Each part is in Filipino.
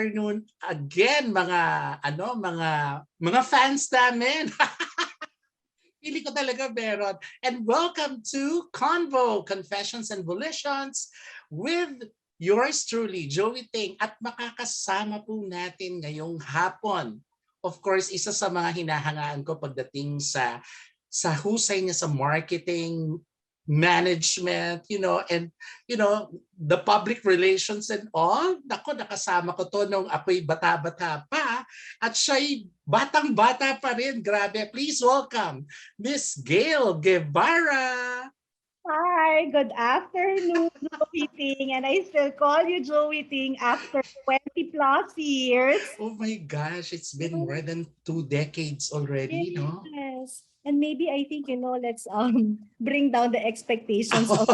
afternoon again mga fans namin. Pili ko talaga meron. And welcome to CONVO Confessions and Volitions with yours truly, Joey Ting. At makakasama po natin ngayong hapon. Of course, isa sa mga hinahangaan ko pagdating sa husay niya sa marketing, management, and the public relations and all. Nako, nakasama ko to nung ako'y bata-bata pa at siya'y batang-bata pa rin. Grabe. Please welcome Miss Gail Guevara. Hi, good afternoon, Joey Ting. And I still call you Joey Ting after 20 plus years. Oh my gosh, it's been more than 2 decades already, no? Yes. And maybe I think, let's bring down the expectations of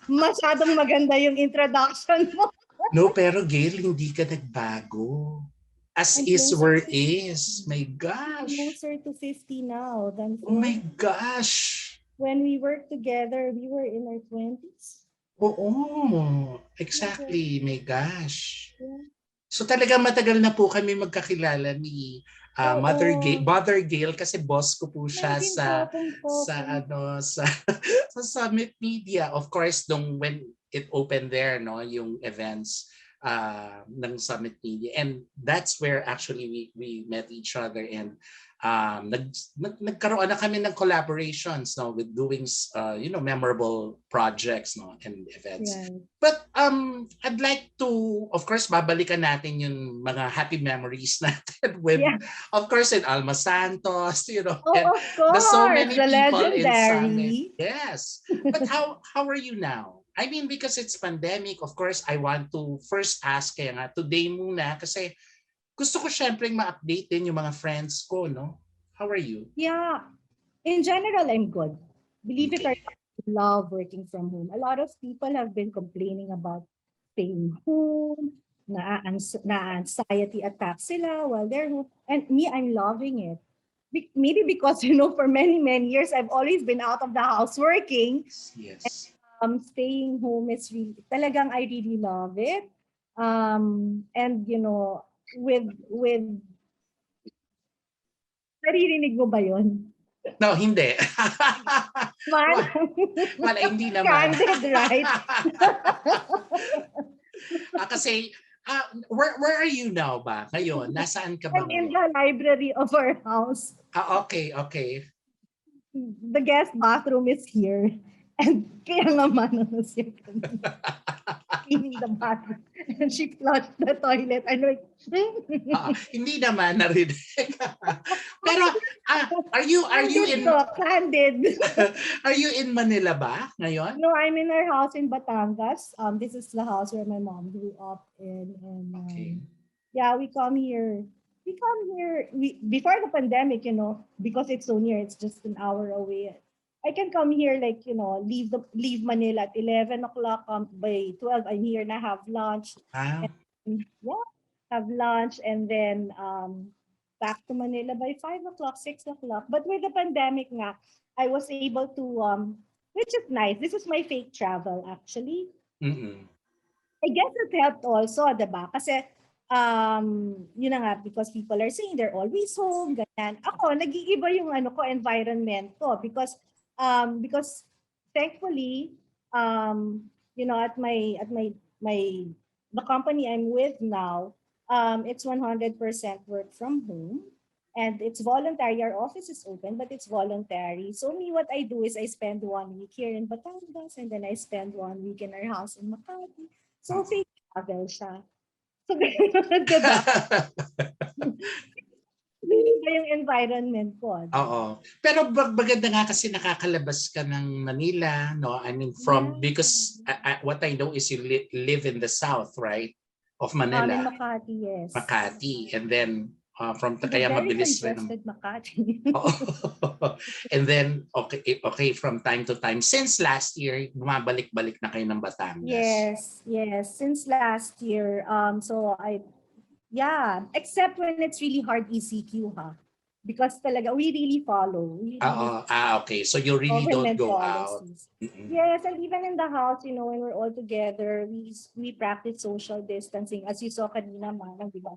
masyadong maganda yung introduction mo. No, pero Gail, hindi ka nagbago. As I'm is closer where to is. My I'm gosh. closer to 50 now than Oh my 40. gosh. When we worked together, we were in our 20s. Oo, exactly. My gosh. Yeah. So talagang matagal na po kami magkakilala ni Mother Gail kasi boss ko po siya sa sa Summit Media. Of course, when it opened there, no, yung events ng Summit Media, and that's where actually we met each other, and nagkaroon na kami ng collaborations, no, with doing memorable projects, no, and events. Yeah. But I'd like to, of course, babalikan natin yung mga happy memories natin with, of course, in Alma Santos, and of course, there's so many the people legendary. in Summit. Yes. But how are you now? I mean, because it's pandemic, of course, I want to first ask kaya nga today muna kasi gusto ko syempre ma-update din yung mga friends ko, no? How are you? Yeah. In general, I'm good. Believe it or not, I love working from home. A lot of people have been complaining about staying home, na-anxiety attacks sila while they're home. And me, I'm loving it. Maybe because, for many, many years, I've always been out of the house working. Yes. And, staying home is really, talagang I really love it. And, with naririnig mo ba yun? No, hindi. Wala, hindi naman. Candid, right? Kasi, where are you now ba? Ngayon, nasaan ka ba I'm in ngayon? the library of our house. Okay. The guest bathroom is here. And kaya naman siya cleaning the bathroom. And she flushed the toilet. I'm like, hindi naman narinig. Pero are you in Candid. Are you in Manila ba ngayon? No, I'm in our house in Batangas. This is the house where my mom grew up in, and Okay. Yeah, we come here. Before the pandemic, because it's so near, it's just an hour away. I can come here leave Manila at 11 o'clock. By 12, I'm here na have lunch. Ah. And, have lunch and then back to Manila by 5 o'clock, 6 o'clock. But with the pandemic nga, I was able to, which is nice. This is my fake travel actually. Mm-mm. I guess it helped also, diba? Kasi, yun na nga, because people are saying they're always home, ganyan. Ako, nag-iiba yung environment ko because thankfully, at the company I'm with now, it's 100% work from home. And it's voluntary. Our office is open, but it's voluntary. So what I do is I spend 1 week here in Batangas, and then I spend 1 week in our house in Makati. So fake travel siya. So diba? Yung environment ko. Oo. Pero maganda nga kasi nakakalabas ka ng Manila, no? I mean, because what I know is you live in the south, right? Of Manila. In Makati, yes. Makati. And then, from kaya very mabilis rin. congested Makati. And then, okay, from time to time, since last year, bumabalik-balik na kayo ng Batangas. Yes. Since last year, except when it's really hard ECQ, ha? because talaga we really follow. We really Okay. So you really don't government go out. policies. Yes, and even in the house, you know, when we're all together, we practice social distancing. As you saw kanina, manang di ba?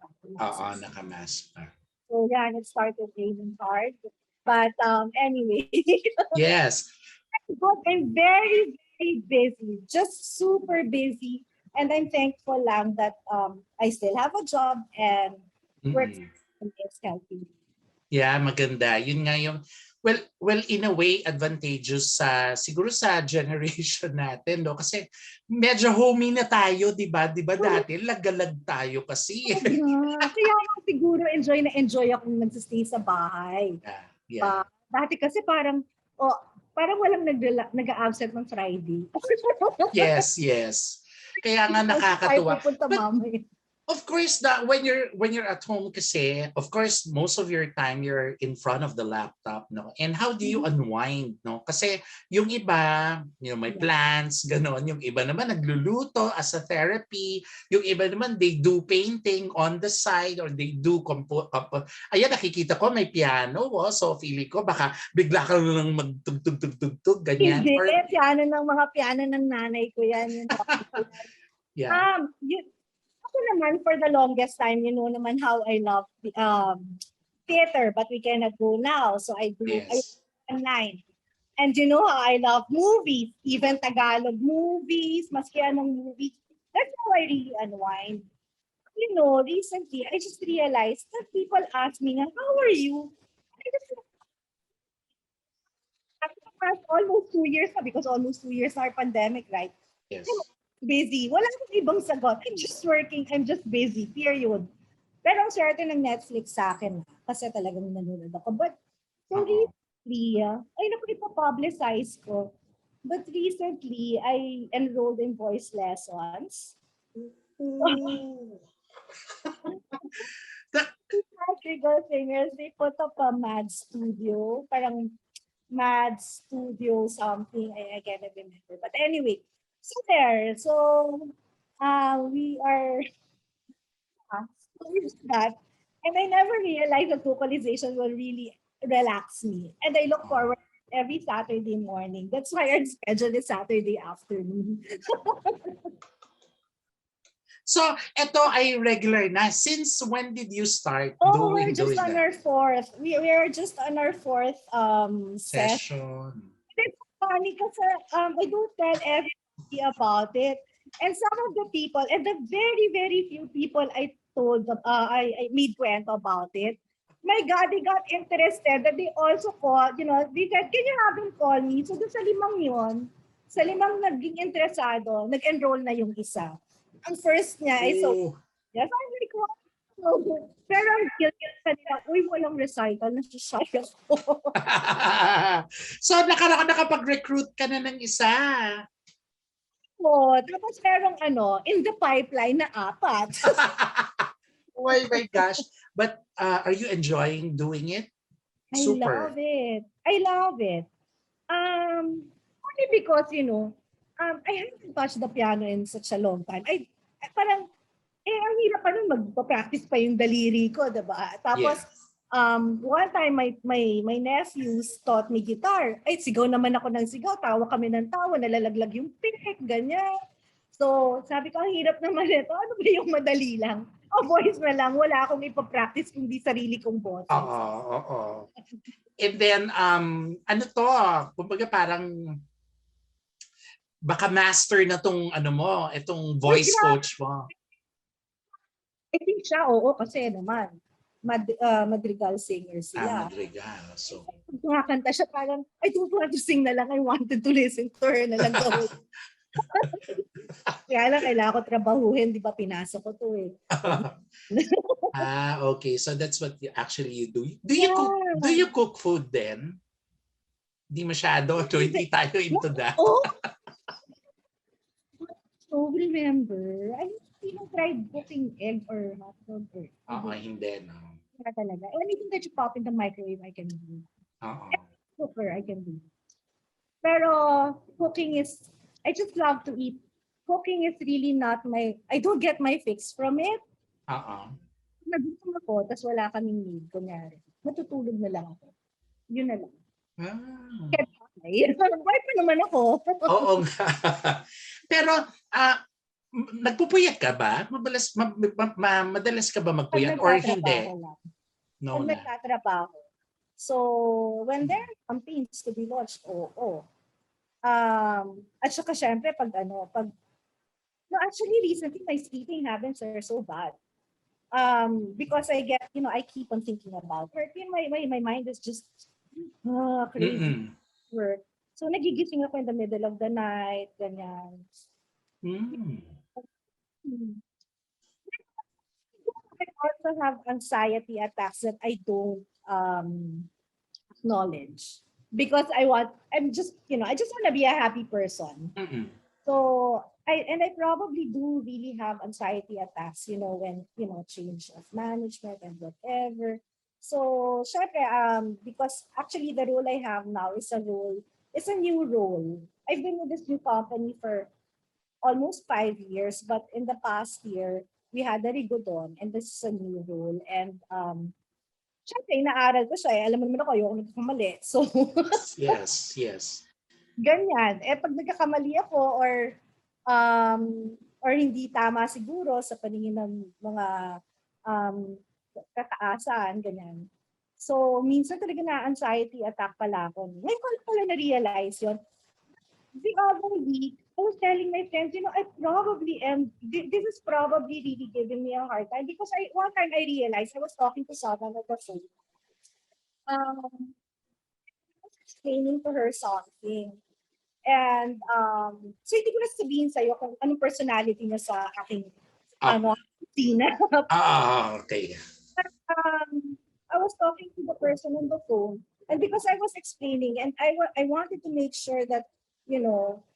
Nakamask pa. So yeah, and it started raining hard. But anyway, Yes. but I'm very, very busy, just super busy. And I'm thankful lang that I still have a job and work is healthy. Yeah, maganda. Yun nga yung well in a way advantageous sa siguro sa generation natin, no? Kasi medyo homey na tayo, 'di ba? 'Di ba dati lagalag tayo kasi. Kaya siguro enjoy akong nagsistay sa bahay. Yeah. Dati kasi parang walang nag-a-absent ng Friday. Yes. Kaya nga nakakatuwa. But, of course, when you're at home kasi, of course, most of your time you're in front of the laptop, no? And how do you unwind, no? Kasi yung iba, may plans, ganon. Yung iba naman nagluluto as a therapy. Yung iba naman they do painting on the side or they do ayan, nakikita ko may piano, so feeling ko baka bigla ka lang magtugtog ganyan. Hindi, piano ng nanay ko yan. Yeah. Ako naman, for the longest time, you know naman how I love theater, but we cannot go now. So I do online. And you know how I love movies, even Tagalog movies, maski anong movie. That's how I really unwind. You know, recently, I just realized that people ask me, how are you? After almost 2 years because almost 2 years our pandemic, right? Yes. Busy. Wala akong ibang sagot. I'm just working. I'm just busy. Period. Pero ang swerte ng Netflix sa akin kasi talagang nanonood ako. But so recently, ay naku, ipapublicize ko. But recently, I enrolled in voice lessons. Girl singers, they put up a mad studio. Parang mad studio something. I can't remember. But anyway, so there. So we are that. And I never realized that vocalization will really relax me. And I look forward every Saturday morning. That's why our schedule is Saturday afternoon. So, ito ay regular na. Since when did you start we're just on our fourth. We're just on our fourth session. It's funny kasi I don't tell everybody about it. And some of the people, and the very, very few people I told, I made kwento about it. My God, they got interested that they also called, they said, can you have them call me? So doon sa limang naging interesado, nag-enroll na yung isa. Ang first niya ay yes, I'm like, wow. Pero ang guilty kanila, walang recital, nasasayang ko. So, nakapag-recruit ka na ng isa. Tapos merong in the pipeline na 4. Oh my gosh. But are you enjoying doing it? Super. I love it. Only because, I haven't touched the piano in such a long time. Parang, ang hirap pa nun, magpa-practice pa yung daliri ko, diba? Tapos, one time, my nephews taught me guitar. Ay, sigaw naman ako ng sigaw. Tawa kami ng tawa. Nalalaglag yung pick, ganyan. So, sabi ko, ang hirap naman ito. Ano ba yung madali lang? Voice na lang. Wala akong ipapractice kundi sarili kong boses. Oo. And then, kumbaga parang, baka master na tong itong voice coach mo. I think siya, kasi naman. Madrigal singer siya. Madrigal. So, kumakanta siya parang, I don't want to sing na lang, I wanted to listen to her na lang. Kaya lang, kailangan ko trabahuhin, di ba pinasok ko to eh. Okay. So that's what you do. Do you cook food then? Di masyado. So hindi tayo into that. So remember, I even tried cooking egg or hot dog. Hindi, no. Talaga. Anything that you pop in the microwave, I can do. Cooker, I can do. Pero cooking is, I just love to eat. Cooking is really not I don't get my fix from it. Nagutom ako, tapos wala kaming need, kunyari. matutulog na lang ako. Yun na lang. Ah. Kaya, why pa naman ako? Oo nga. Pero, nagpupuyat ka ba? Madalas ka ba Pag magpuyat or nagtatrabaho hindi? lang. No Pag na. nagtatrabaho. So, when there are campaigns to be launched, oo. At saka syempre, pag no, actually, recently, my sleeping habits are so bad. Because I get, I keep on thinking about work. My mind is just crazy Mm-mm. work. So, nagigising ako in the middle of the night, ganyan. Mm. Hmm. I also have anxiety attacks that I don't acknowledge because I'm just, I just want to be a happy person. Mm-mm. So I probably do really have anxiety attacks, when, change of management and whatever. So, syempre, because actually the role I have now is a new role. I've been with this new company for almost 5 years, but in the past year, we had a rigodon and this is a new role. And syempre, inaaral ko siya. Alam mo naman ako, ayoko nagkakamali. So, Yes, yes. ganyan. Pag nagkakamali ako or hindi tama siguro sa paningin ng mga um, kakaasan, ganyan. So, minsan talaga na-anxiety attack pala ako. Ngayon ko pala na-realize yun. The other week, I was telling my friends, I probably am, this is probably really giving me a hard time because one time I realized I was talking to someone at the phone. I was explaining to her something. And so hindi ko na sabihin sa'yo kung anong personality niya sa aking Ah, tina. okay. I was talking to the person on the phone, and because I was explaining, and I wanted to make sure that,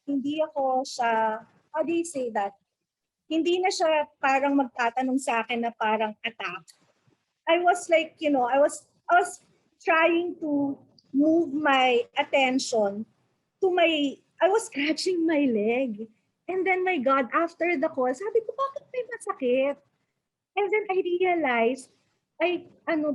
hindi ako siya, how do you say that? Hindi na siya parang magtatanong sa akin na parang attack. I was like, I was trying to move my attention to I was scratching my leg. And then, my God, after the call, sabi ko, bakit may masakit? And then I realized,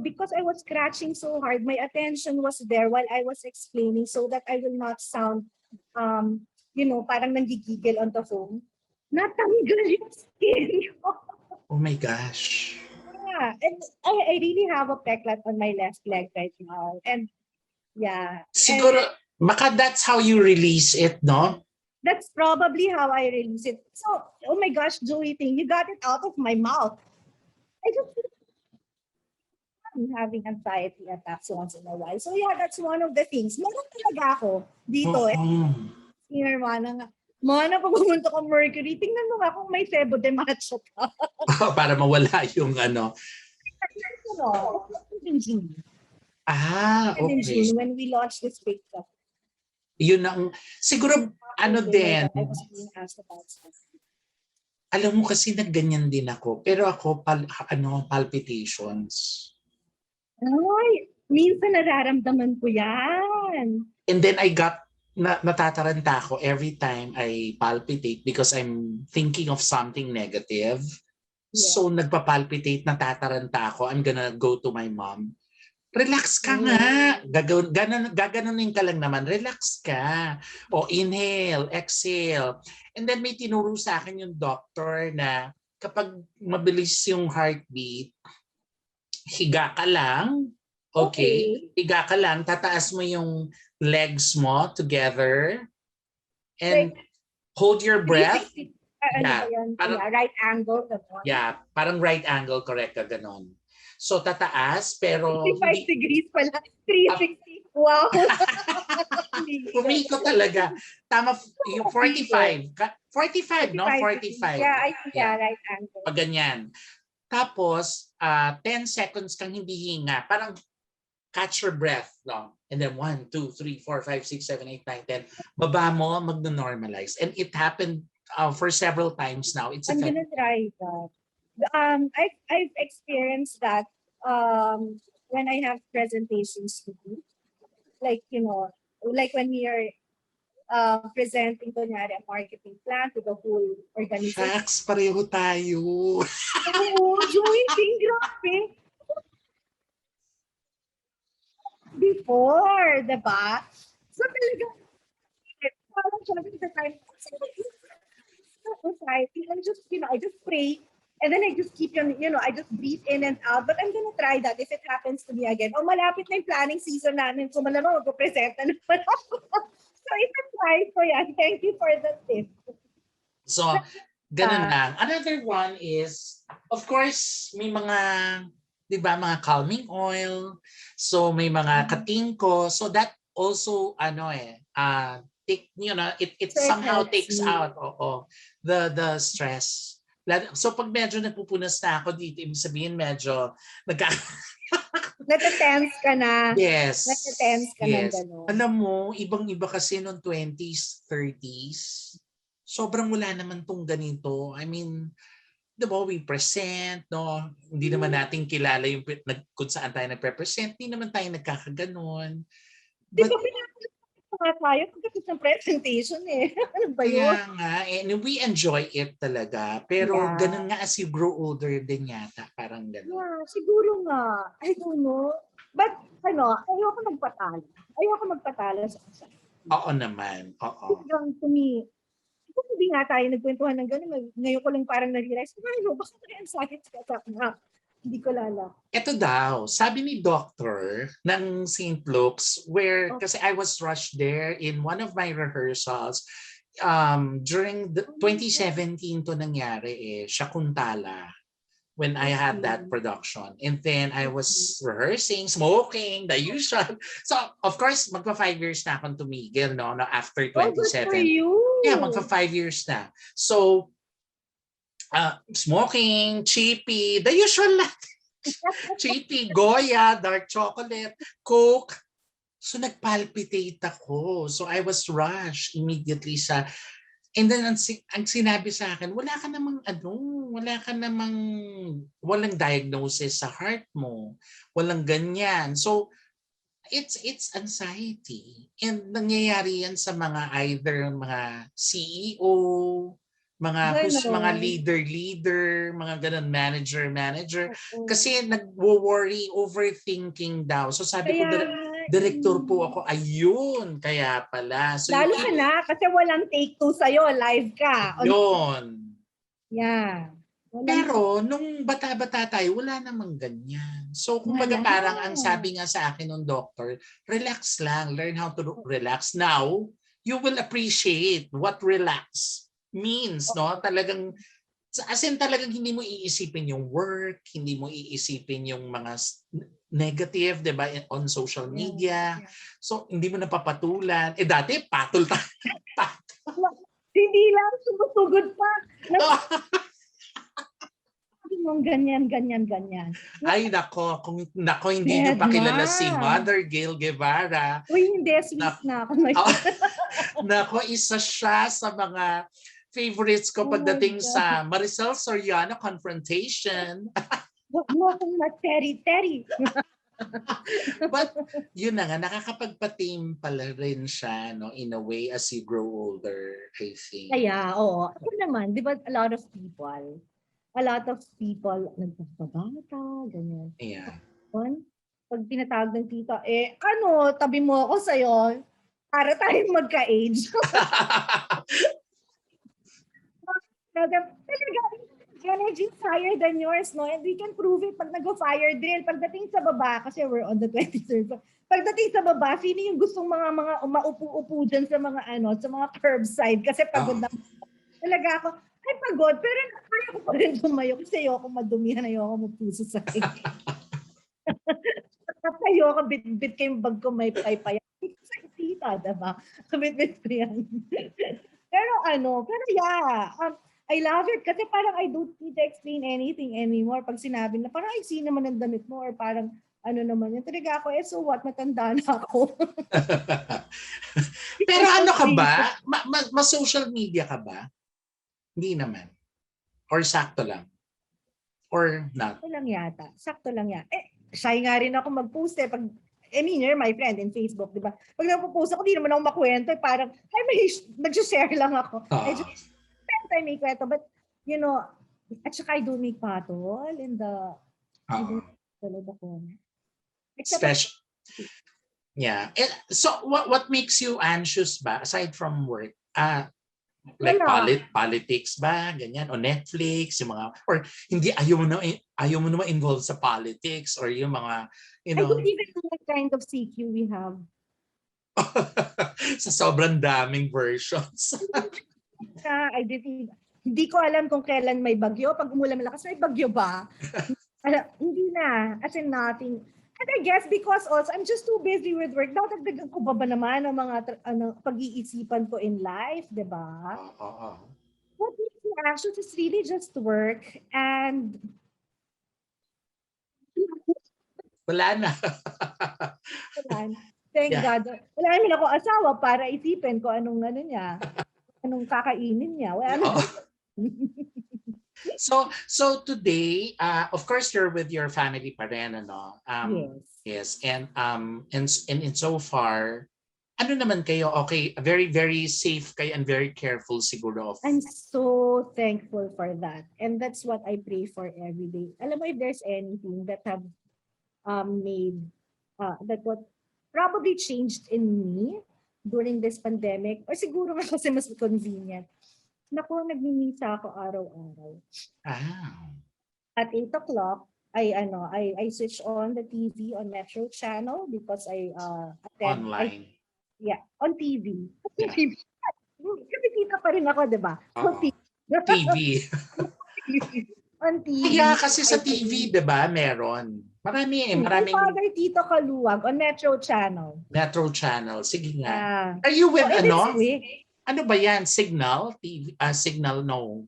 because I was scratching so hard, my attention was there while I was explaining so that I will not sound, parang nanggigigil on the phone. Natanggal yung skin ko. Oh my gosh. Yeah, and I really have a peklat on my left leg right now. And yeah. Siguro, baka that's how you release it, no? That's probably how I release it. So, oh my gosh, Joey Ting, you got it out of my mouth. I just I'm having anxiety attacks once in a while. So yeah, that's one of the things. Meron talaga ako dito. Mana, pag pumunta ko Mercury, tingnan mo nga kung may sebo de macho ka. Para mawala yung ano. Okay. When we launched this big cup. Yun ang, siguro, ano din. I was being asked about something. Alam mo kasi nagganyan din ako. Pero ako, palpitations. Ay, minsan nararamdaman ko yan. And then I got, natataranta ako every time I palpitate because I'm thinking of something negative. Yeah. So nagpapalpitate, natataranta ako. I'm gonna go to my mom. Relax ka nga. Gaganunin ka lang naman. Relax ka. O inhale, exhale. And then may tinuro sa akin yung doctor na kapag mabilis yung heartbeat, higa ka lang. Okay. Higa ka lang. Tataas mo yung legs mo together. And like, hold your breath. Parang, right angle. Yeah, parang right angle. Correct ka, ganon. So, tataas, pero... 55 degrees pala. 360. Wow. Umiko talaga. Tama, yung 45. 45, no? 45. Yeah, right angle. Pag ganyan. Tapos, 10 seconds kang hindi hinga. Parang catch your breath, no? And then 1, 2, 3, 4, 5, 6, 7, 8, 9, 10. Baba mo, mag-normalize. And it happened for several times now. I'm gonna try that. I've experienced that when I have presentations to do. Like, like when we are presenting kunyari a marketing plan to the whole organization. Shucks, pareho tayo. Joey Ting, grabe. before, diba? So talagang, parang siya the time, society, and just, I just pray, and then I just keep on, I just breathe in and out. But I'm gonna try that if it happens to me again. Oh, malapit na yung planning season namin, so malamang mag-present na naman ako. So ita-try ko yan. Thank you for the tip. So, ganun lang. Another one is, of course, may mga, di ba, mga calming oil. So, may mga katingko. So, that also, it somehow takes out the stress. So, pag medyo nagpupunas na ako dito, ibig sabihin medyo nata-tense ka na. Yes. Nata-tense ka na gano'n. Alam mo, ibang-iba kasi noong 20s, 30s. Sobrang wala naman tong ganito. I mean, di ba, we present, no? Hindi naman natin kilala yung kung saan tayo nagpe-present. Hindi naman tayo nagkakaganon. Di ba pinapalala tayo pagkatapos ng presentation eh. Ano ba yun? Kaya nga, and we enjoy it talaga. Pero ganun nga as you grow older din yata. Parang ganun. Yeah, siguro nga. I don't know. But, ayoko magpatalo. Sa kasal. Oo naman. Oo. To me, kung hindi nga tayo nagkwentuhan ng gano'n, ngayon ko lang parang na-realize, baka na-anxiety ka na. Hindi ko lala. Ito daw, sabi ni Doctor ng St. Luke's, kasi I was rushed there in one of my rehearsals, during the 2017 to nangyari Shakuntala, when I had that production. And then I was rehearsing, smoking, the usual. So, of course, magpa 5 years na akong tumigil, no after 27. Good for you. Yeah, magpa 5 years na. So, smoking, chippy, the usual chippy, Goya, dark chocolate, Coke. So nagpalpitate ako. So I was rushed immediately and then ang sinabi sa akin, walang diagnosis sa heart mo. Walang ganyan. So it's anxiety. And nangyayari yan sa either mga CEO, mga leader, mga ganun, manager. Kasi nagwo-worry, overthinking daw. So sabi ko, director po ako, ayun, kaya pala. So, lalo ka na, kasi walang take 2 sa'yo, live ka. Yun. Yeah. Pero, nung bata-bata tayo, wala namang ganyan. So, kumbaga parang ang sabi nga sa akin ng doctor, relax lang, learn how to relax. Now, you will appreciate what relax means, no? Talagang, as in talagang hindi mo iisipin yung work, hindi mo iisipin yung mga negative, di ba, on social media. Yeah. So, hindi mo napapatulan. Dati, patol tayo. Hindi lang, sumusugod pa. Ganyan. Ay, nako, hindi nyo pa kilala si Mother Gail Guevara. Uy, hindi, sweet na ako. Nako, isa siya sa mga favorites ko pagdating sa Maricel Soriano confrontation. Huwag mo akong materi-teri. But yun na nga, nakakapagpa-tame pala rin siya, no, in a way as you grow older, I think. Kaya, oo. Ako naman, di ba a lot of people nagpapabata, ganyan. Yeah. Pag tinatawag ng tita, tabi mo ako sa'yo para tayong magka-age. Talaga, energy is higher than yours, no? And we can prove it pag nag-fire drill. Pagdating sa baba, kasi we're on the 23rd. Pagdating sa baba, sino yung gustong mga maupo-upo dyan sa mga curbside? Kasi pagod na. Talaga ako, ay pagod, pero kaya ko pa rin tumayo kasi ayoko madumihan, ayoko magpuso sa akin. Ayoko bit-bit kayong bag ko may paypaya. Sa tita, diba? Bit-bit ko yan. Pero yeah, I love it kasi parang I don't need to explain anything anymore. Pag sinabi na parang ay sino naman ang damit mo or parang naman yun. Talaga ako, so what, matanda na ako. Pero ka ba? Ma-social media ka ba? Hindi naman. Or sakto lang? Or not? Sakto lang yata. Shy nga rin ako mag-post Pag, you're my friend in Facebook, di ba? Pag nagpo-post ako, di naman ako makwento. Parang, nag-share lang ako. I may kwento, but, at saka I do make patol in the, Special. Yeah. So what makes you anxious ba aside from work? Like Wala. politics ba, ganyan, o Netflix, yung mga, or hindi, ayaw mo na ma-involve sa politics, or yung mga, you I don't know, even know what kind of CQ we have. sa sobrang daming versions. I didn't, hindi ko alam kung kailan may bagyo. Pag umulan malakas, may bagyo ba? Hindi na. As in nothing. And I guess because also, I'm just too busy with work. Dadagdagan ko ba naman ang mga pag-iisipan ko in life, di ba? Oo. What makes me anxious is really just work and Wala na. thank Yeah. God. Wala naman ako asawa para isipin ko anong ano niya, anong kakainin niya. Wala naman. So today, of course, you're with your family pa rin, ano? Yes. Yes, and so far, ano naman kayo? Okay, very very safe kayo and very careful siguro of. I'm so thankful for that. And that's what I pray for every day. Alam mo, if there's anything that have made, that what probably changed in me during this pandemic, or siguro nga kasi mas convenient, naku, nagmimisa ako araw-araw. At 8 o'clock, I switch on the TV on Metro channel because I attend Online. on TV. Yeah. Kasi tita pa rin ako, di ba? So, TV. on TV. Kaya kasi sa TV, di ba, meron. Maraming. Father Tito Kaluwag on Metro channel. Metro channel. Sige nga. Are you with ano? Ano ba yan? Signal? TV? Signal, no.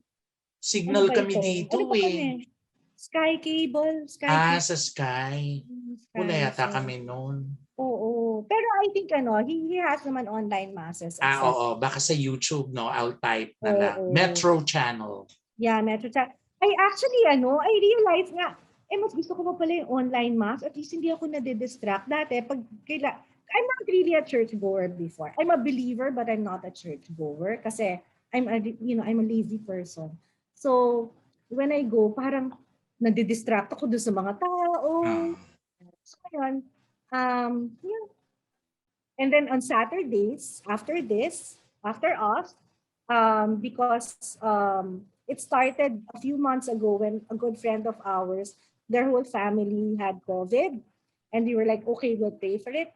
Signal ano kami dito eh. Sky Cable. Sa Sky. Wala yata kami noon. Oo. Pero I think he has naman online masses. Oo. Baka sa YouTube, no? I'll type na lang. Metro channel. Yeah, Metro channel. I actually, I realized nga, mas gusto ko pa pala yung online mass. At least hindi ako nade-distract. Dati, I'm not really a churchgoer before. I'm a believer, but I'm not a churchgoer kasi I'm a lazy person. So, when I go, parang nade-distract ako doon sa mga tao. So, yun. Yeah. And then on Saturdays, after us, because it started a few months ago when a good friend of ours, their whole family had COVID. And we were like, okay, we'll pray for it.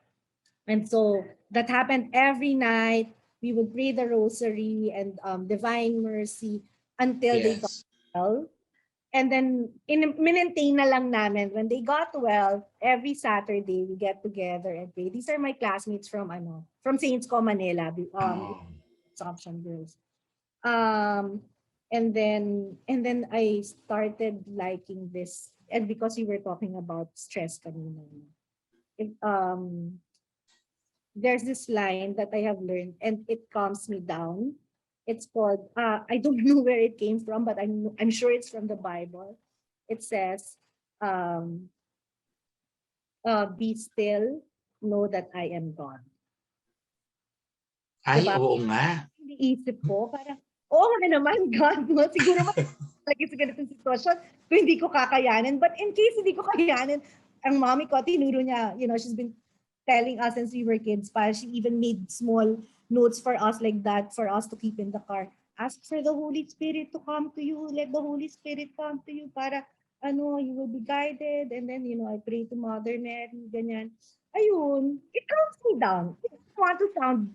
And so that happened every night. We would pray the rosary and divine mercy until they got well. And then maintain na lang namin. When they got well, every Saturday we get together and pray. These are my classmates from Saints Co Manila, Assumption Girls. And then I started liking this, and because you were talking about stress kanina. There's this line that I have learned and it calms me down. It's called, I don't know where it came from, but I'm sure it's from the Bible. It says, be still, know that I am God. Ay, diba? Oo nga. Iniisip ko, parang, oo nga naman, God mo. Siguro lagi sa ganitong sitwasyon kung hindi ko kakayanin. But in case hindi ko kakayanin, ang mommy ko, tinuro niya, she's been telling us since we were kids, she even made small notes for us like that for us to keep in the car. Ask for the Holy Spirit to come to you. Let the Holy Spirit come to you para you will be guided. And then, I pray to Mother Mary, ganyan. Ayun, it calms me down. I don't want to sound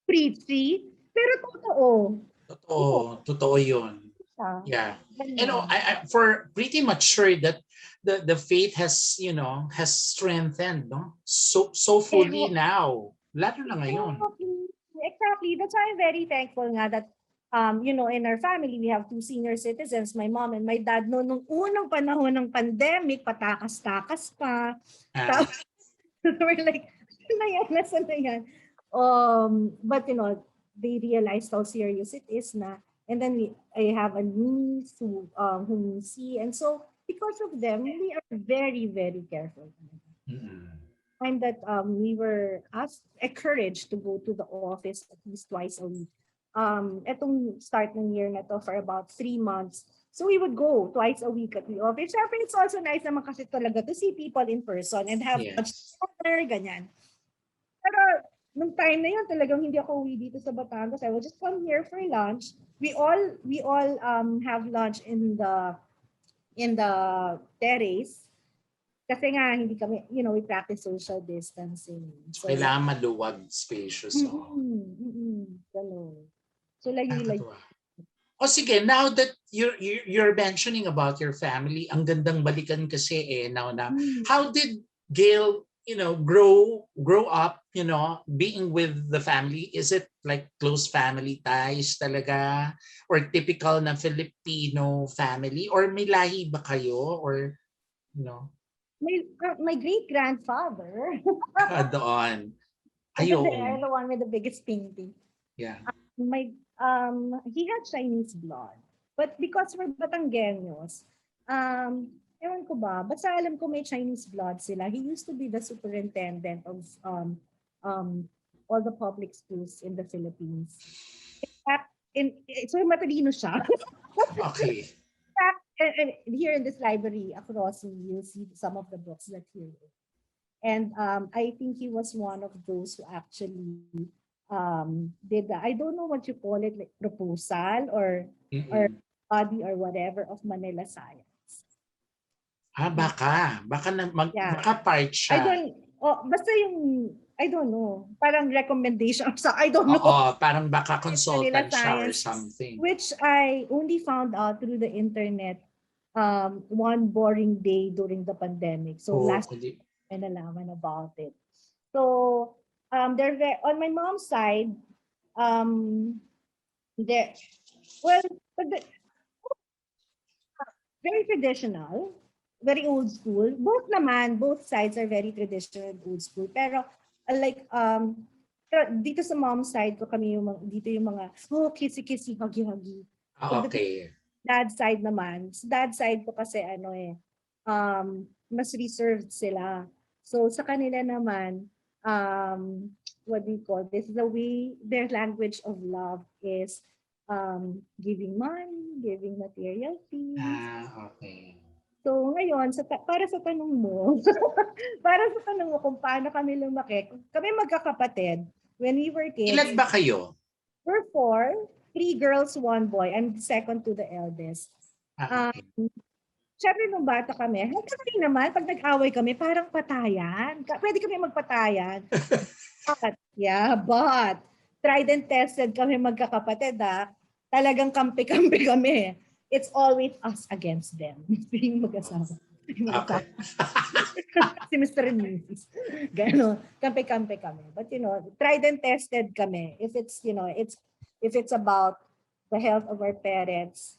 preachy, pero totoo. Totoo yun. Yeah. I for pretty much sure that the faith has strengthened, no? So fully now. Lalo na ngayon. Exactly. That's why I'm very thankful nga that in our family we have 2 senior citizens, my mom and my dad. Nung unang panahon ng pandemic, patakas-takas pa. We're like, nasaan na yan? But they realized how serious it is na. And then I have a niece whom we see. And so because of them, we are very, very careful. Time that we were encouraged to go to the office at least twice a week. Etong start ng year na to for about 3 months. So we would go twice a week at the office. Siyempre, it's also nice naman kasi talaga to see people in person and have lunch together, ganyan. nung time na yun, talagang hindi ako uwi dito sa Batangas. I will just come here for lunch. We all have lunch in the terrace. Kasi nga, hindi kami, we practice social distancing. So, Kailangan maluwag, spacious. Ganun. So, layo-layo. Nakakatuwa. O sige, now that you're mentioning about your family, ang gandang balikan kasi now na, how did Gail, grow up, being with the family? Is it like close family ties talaga? Or typical na Filipino family? Or may lahi ba kayo? Or, My great-grandfather. doon. The Ayun. one with the biggest painting. Yeah. He had Chinese blood. But because we're Batanggenos, ewan ko ba, basta alam ko may Chinese blood sila. He used to be the superintendent of all the public schools in the Philippines. So matalino siya. Okay. And here in this library across, you'll see some of the books that he wrote. And I think he was one of those who actually did the, I don't know what you call it, like proposal or study or whatever of Manila Science. Baka part siya. Basta yung, I don't know, parang recommendation sa, I don't know. Parang baka consultant siya or something. Which I only found out through the internet one boring day during the pandemic. So last week, I nalaman about it. So they're on my mom's side, very traditional, very old school. Both sides are very traditional and old school. Pero like dito sa mom's side ko kami dito yung mga kissy-kissy, huggy-huggy. Okay. Dad side naman. Dad side ko kasi mas reserved sila. So sa kanila naman, what do you call this? The way their language of love is giving money, giving material things. Okay. So ngayon, para sa tanong mo, kung paano kami lumaki, kami magkakapatid, when we were kids. Ilan ba kayo? We're 4, 3 girls, 1 boy. I'm second to the eldest. Okay. Siyempre nung bata kami, hanggang naman, pag nag-away kami, parang patayan. Pwede kami magpatayan. But tried and tested kami magkakapatid. Talagang kampi-kampi kami. It's always us against them. Being mag-asawa. Okay. Si Mr. and Mrs. Gano'n. Kampi-kampi kami. But tried and tested kami. If it's, if it's about the health of our parents,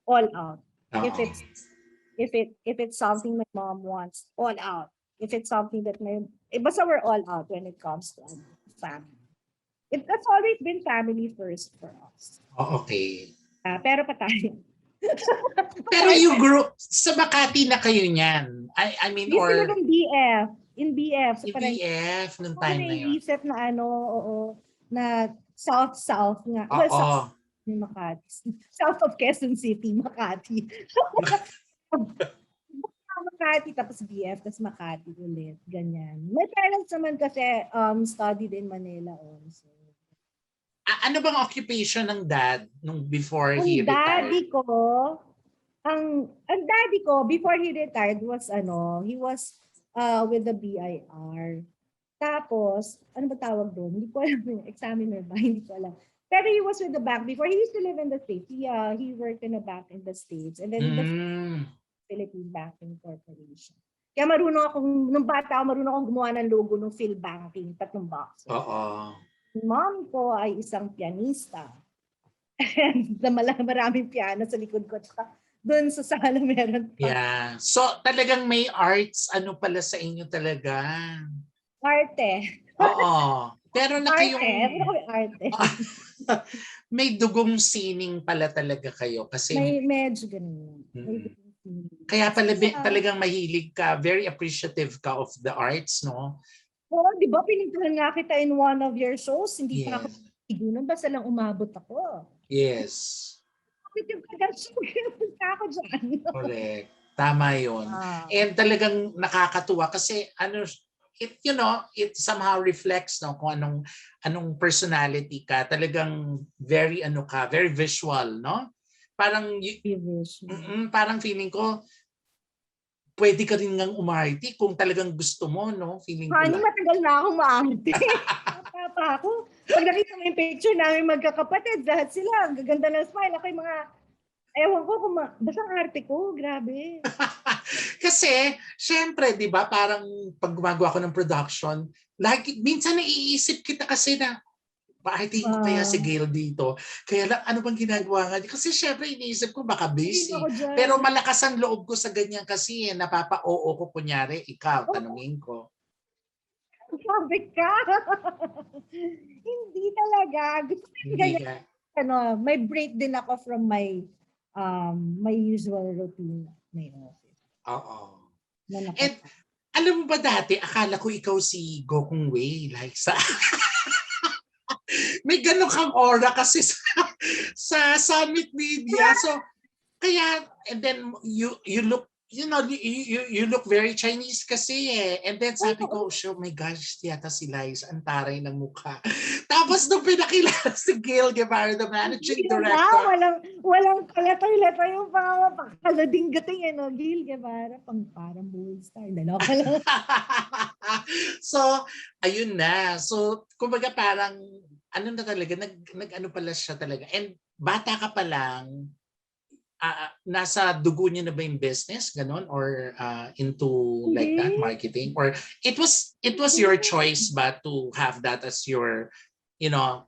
all out. If it's something my mom wants, all out. If it's something that basta we're all out when it comes to family. That's always been family first for us. Okay. Pero patay. Pero you grew sa Makati na kayo niyan. I mean, or in BF. In BF. So in BF nung time na yun. Naisip na na south nga. Oo. Makati. South of Quezon City, Makati. Makati, tapos BF, tapos Makati ulit. Ganyan. My parents naman kasi studied in Manila also. Ano bang occupation ng dad nung before he retired? Ang daddy ko, before he retired, was he was with the BIR. Tapos, ano ba tawag doon? Hindi ko alam, examiner ba? Hindi ko alam. Pero he was with the bank before. He used to live in the States. He worked in a bank in the States. And then the Philippine Banking Corporation. Kaya nung bata ako, marunong akong gumawa ng logo ng Phil Banking, 3 boxes. Mom ko ay isang pianista. And maraming piano sa likod ko. Tsaka doon sa sala meron pa. Yeah. So talagang may arts, pala sa inyo talaga? Arte. Oo. Pero na kayong... Arte. May dugong sining pala talaga kayo. Kasi may medyo ganun. Kaya pala talagang mahilig ka, very appreciative ka of the arts, no? Oo, di ba? Pinigtuhan nga kita in one of your shows. Hindi pa ako igunan. Basta lang umabot ako. Yes. Ako dyan. Correct. Tama yun. And talagang nakakatuwa kasi it somehow reflects no kung anong personality ka. Talagang very very visual, no? Parang parang feeling ko pwede ka rin ngang umarte kung talagang gusto mo, no? Feeling ko Honey, lang. matagal na akong maarte. Papa ako. Pag nakita mo yung picture namin magkakapatid, lahat sila, ang gaganda ng smile. Ako yung mga, ewan ko, basta ang arte ko, grabe. Kasi, syempre, di ba, parang pag gumagawa ko ng production, minsan naiisip kita kasi na, paartiin ko kaya si Gail dito. Kaya lang, ano bang ginagawa nga? Kasi syempre, iniisip ko baka busy. Pero malakas ang loob ko sa ganyan kasi, napapa-oo ko kunyari, ikaw, tanungin ko. Sabi ka. Hindi talaga. Gusto ko ganyan. May break din ako from my my usual routine. May office. Oo. And alam mo ba dati, akala ko ikaw si Gokong Wei. Like sa... May ganun kang aura kasi sa Summit Media. So, kaya, and then you look, you look very Chinese kasi eh. And then sabi ko, oh my gosh, yata si Liza, ang taray ng mukha. Tapos nung pinakilala si Gail Guevara, the managing director. Walang kalatoy-latoy yung pakalading-gating no? Gail Guevara, parang bull star. Dalawa lang. So, ayun na. So, kumbaga parang, ano na talaga, nag-ano pala siya talaga. And bata ka pa lang, nasa dugo niya na ba yung business, ganon? Or into like that, marketing? Or it was your choice ba to have that as your,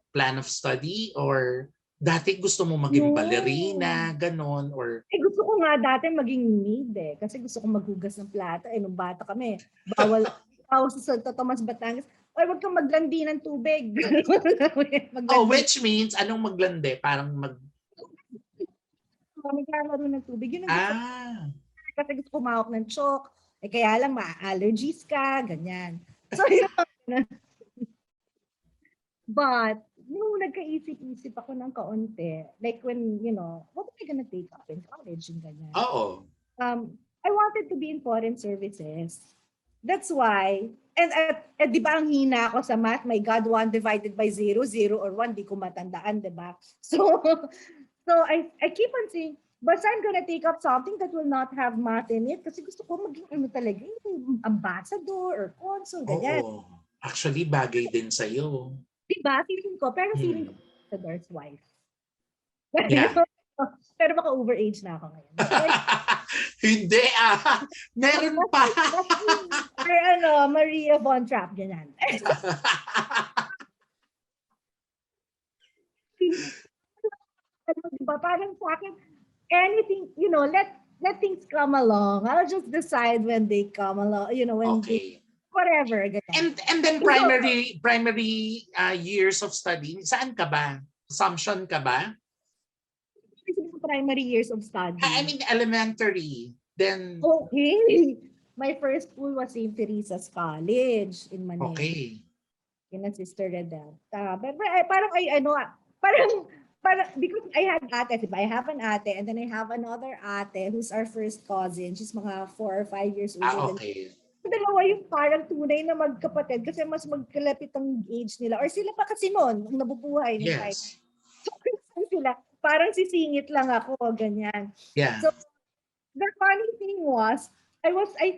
plan of study? Or dati gusto mo maging ballerina, ganon? Or... gusto ko nga dati maging maid eh. Kasi gusto ko maghugas ng plata. Nung bata kami, bawal sa Santo Tomas, Batangas. Or wag kang maglandi ng tubig. Which means, anong maglandi? Parang maglalaro ng tubig. Yun ang kasi gusto ko mahawak ng chalk. Kaya lang, ma-allergies ka, ganyan. So, but, nung nagkaisip-isip ako ng kaunti, like when, what am I gonna take up in college and ganyan? Oo. I wanted to be in foreign services. That's why, and di ba ang hina ako sa math, my God, 1 divided by 0, 0 or 1, di ko matandaan, di ba? So I keep on saying, but I'm gonna take up something that will not have math in it kasi gusto ko maging talaga, ambassador or consul, ganyan. Actually, bagay din sa'yo. Diba? Feeling ko, pero feeling ko ambassador's wife. Yeah. Pero baka overage na ako ngayon. Hindi meron pa. Or Maria Von Trapp, ganyan. Diba? Parang sa akin, anything, let things come along. I'll just decide when they come along, when they, whatever. Ganyan. And then primary years of study, saan ka ba? Assumption ka ba? Primary years of study. I mean elementary. Then okay. My first school was St. Teresa's College in Manila. Okay. In a Sister Redempta. But parang because I had ate, diba? I have an ate and then I have another ate who's our first cousin. She's mga 4 or 5 years old. Okay. Dalawa yung parang tunay na magkapatid kasi mas magkalapit ang age nila. Or sila pa kasi noon, nung nabubuhay. Yes. So, sila, parang sisingit lang ako, ganyan. Yeah. So, the funny thing was, I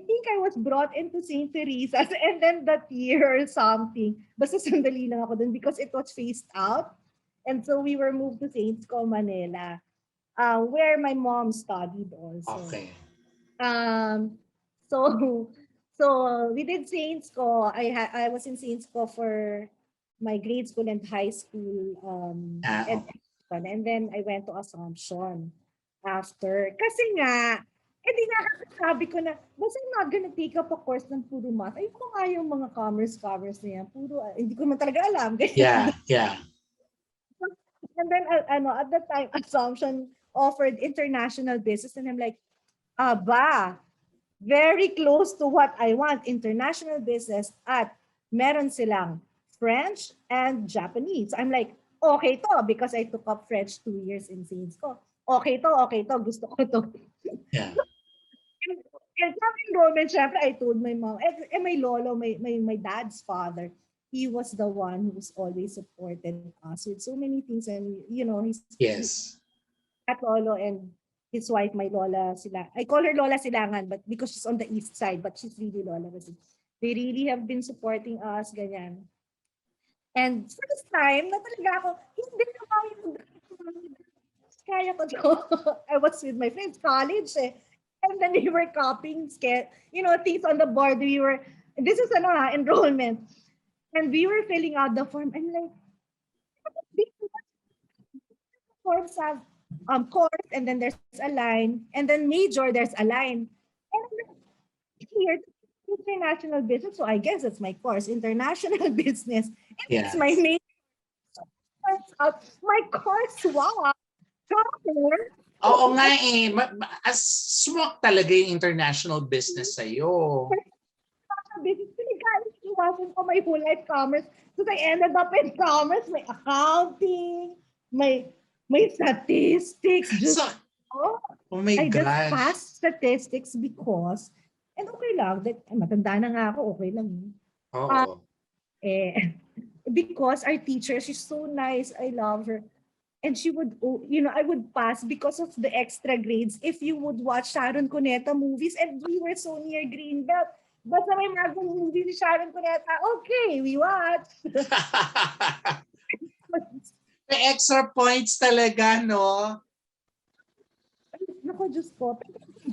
think I was brought into St. Teresa's and then that year or something, basta sandali lang ako dun because it was phased out. And so we were moved to Saints Co, Manila, where my mom studied also. Okay. So we did Saints Co. I was in Saints Co for my grade school and high school. And then I went to Assumption after. Kasi nga, di nga sabi ko na, basta I'm not gonna take up a course ng puro math. Ayoko nga yung mga commerce na yan. Puro, hindi ko naman talaga alam. Yeah. And then, at that time, Assumption offered international business. And I'm like, very close to what I want, international business. At meron silang French and Japanese. I'm like, okay to, because I took up French 2 years in Saints Co. Okay to, gusto ko to. Yeah. And some enrollment, syempre, I told my mom, and my lolo, my dad's father, he was the one who was always supported us with so many things. And, Yes. at lolo and his wife, my lola, sila. I call her Lola Silangan, but because she's on the east side, but she's really Lola kasi. They really have been supporting us, ganyan. And first time, na talaga ako, hindi na kami kaya ko to. I was with my friends, college eh. And then we were copying, things on the board. This is enrollment. And we were filling out the form. And like, these forms have course, and then there's a line. And then major, there's a line. And here, international business. So I guess it's my course, international business. And it's Yeah. my major. My course, wow. Oo nga eh. As swak talaga yung international business sa'yo. It wasn't for my whole life commerce. So I ended up in commerce, my accounting, my statistics. Oh my I just gosh. passed statistics because, and okay lang, matanda na nga ako, okay lang. Oo. Because our teacher, she's so nice, I love her. And she would, I would pass because of the extra grades if you would watch Sharon Cuneta movies, and we were so near Greenbelt. But may magong movie ni Sharon Cuneta, okay, we watched. May extra points talaga, no? Naku, Diyos ko.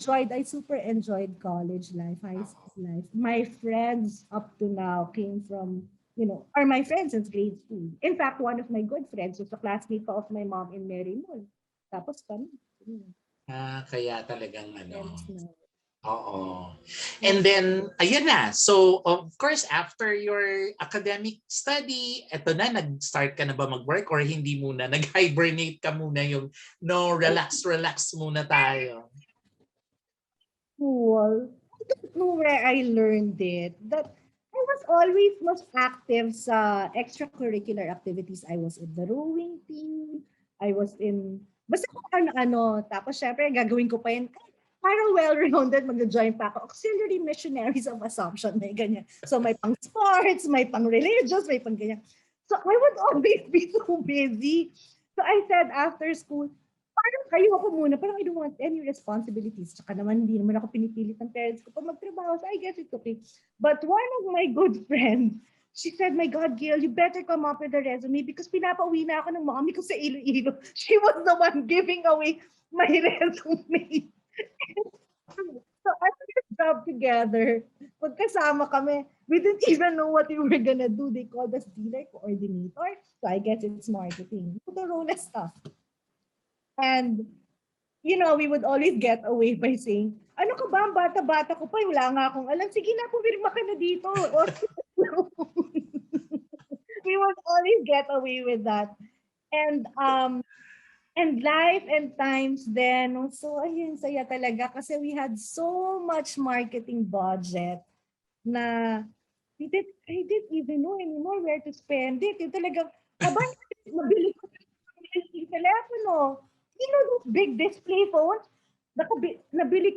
I super enjoyed college life, high school life. My friends up to now came from, are my friends since grade school. In fact, one of my good friends was a classmate of my mom in Marymount. Tapos kami. Kaya talagang Friends na. Oo. And then, ayan na. So, of course, after your academic study, eto na, nag-start ka na ba mag-work or hindi muna? Nag-hibernate ka muna yung, no, relax muna tayo. Cool. I don't know where I learned it. That I was always most active sa extracurricular activities. I was in the rowing team. I was in, basta kung ano-ano. Tapos syempre, gagawin ko pa yun. Parang well-rounded, mag-join pa ako. Auxiliary Missionaries of Assumption, may ganyan. So may pang sports, may pang religious, may pang ganyan. So I would always be so busy. So I said after school, parang ayoko muna, parang I don't want any responsibilities. Tsaka naman, hindi naman ako pinipilit ng parents ko pa magtrabaho. So I guess it's okay. But one of my good friends, she said, my God, Gail, you better come up with a resume because pinapauwi na ako ng mommy ko sa Iloilo. She was the one giving away my resume. So I put a job together. Pagkasama kami, we didn't even know what we were gonna do. They called us dealer coordinator. So I guess it's marketing. The role stuff. And, we would always get away by saying, ano ka ba, bata-bata ko pa, wala nga akong alam. Sige na, pumirma ka na dito. We would always get away with that. And life and times then, so ayun, saya talaga kasi we had so much marketing budget na I didn't even know anymore where to spend it. Yung talagang, mabili ko yung telepono. Those big display phones, nakabili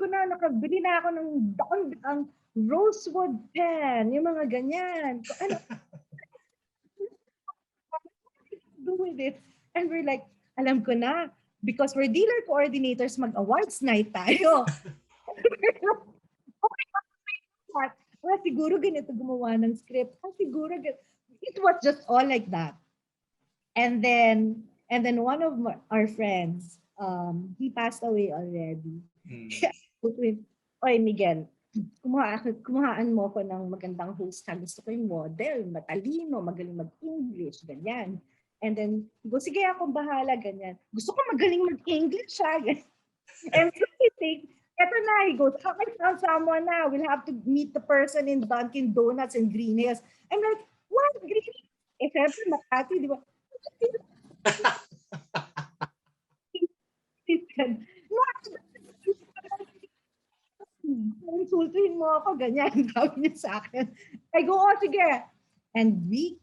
na ako ng ang rosewood pen, yung mga ganyan. Ano, do with it? And we're like, alam ko na, because we're dealer coordinators, mag-awards night tayo. Siguro ganito gumawa ng script. Siguro it was just all like that. And then one of our friends, he passed away already. Oy, Miguel, kumuhaan mo ko ng magandang host. Gusto ko yung model, matalino, magaling mag-English, ganyan. And then, sige ako bahala, ganyan. Gusto ko magaling mag-English, ha? And so he thinks, eto na, he goes, I found someone now. We'll have to meet the person in Dunkin' Donuts in Green Hills. I'm like, what? Green Hills? Siyempre, Makati, di ba? He said, insultuhin mo ako, ganyan. Sabi niya sa akin. I go, sige. And we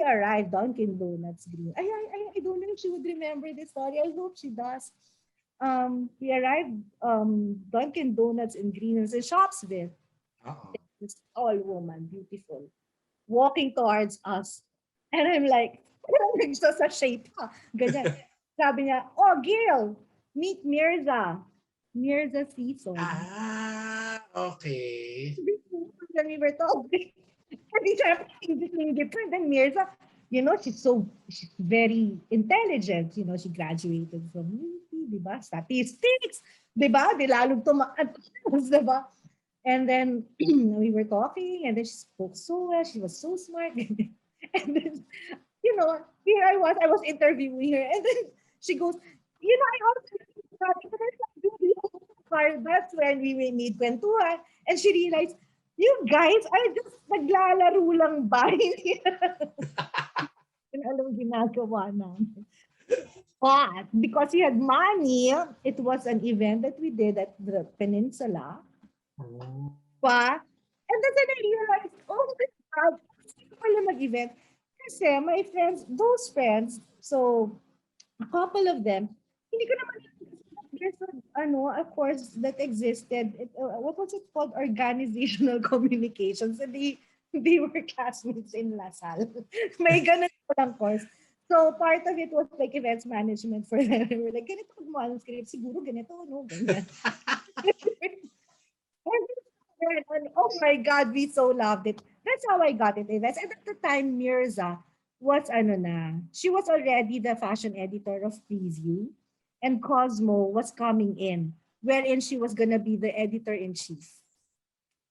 arrived Dunkin' Donuts Green. I don't know if she would remember this story. I hope she does. we arrived Dunkin' Donuts in Greenhills in Shopsville. Uh-oh. This all woman, beautiful, walking towards us. And I'm like, sa shape pa. Ganyan. Sabi niya, oh, Gil, meet Mirza. Mirza Season. Okay. When we were talking. Kasi syempre, English different than Mirza. You know, she's very intelligent. You know, she graduated from UP, di ba? Statistics, di ba? Di lalong tumaas, di ba? And then we were talking, and then she spoke so well. She was so smart. And then, you know, here I was interviewing her, and then she goes, you know, I also that's when we made kwentuhan, and she realized, you guys are just naglalaro lang ba? Yun alam ginagawa namin. But because we had money, it was an event that we did at the Peninsula. Oh. Pa? And then I realized, oh my God, sino pala mag-event? Kasi my friends, those friends, so a couple of them, hindi ko naman there's a course that existed. What was it called? Organizational communications. And they were classmates in LaSalle. May ganun lang course. So part of it was like events management for them. We were like, ganito mo ang script. Siguro ganito, no? Ganyan. And oh my God, we so loved it. That's how I got it. And at the time, Mirza was she was already the fashion editor of Preview, and Cosmo was coming in, wherein she was gonna be the editor-in-chief.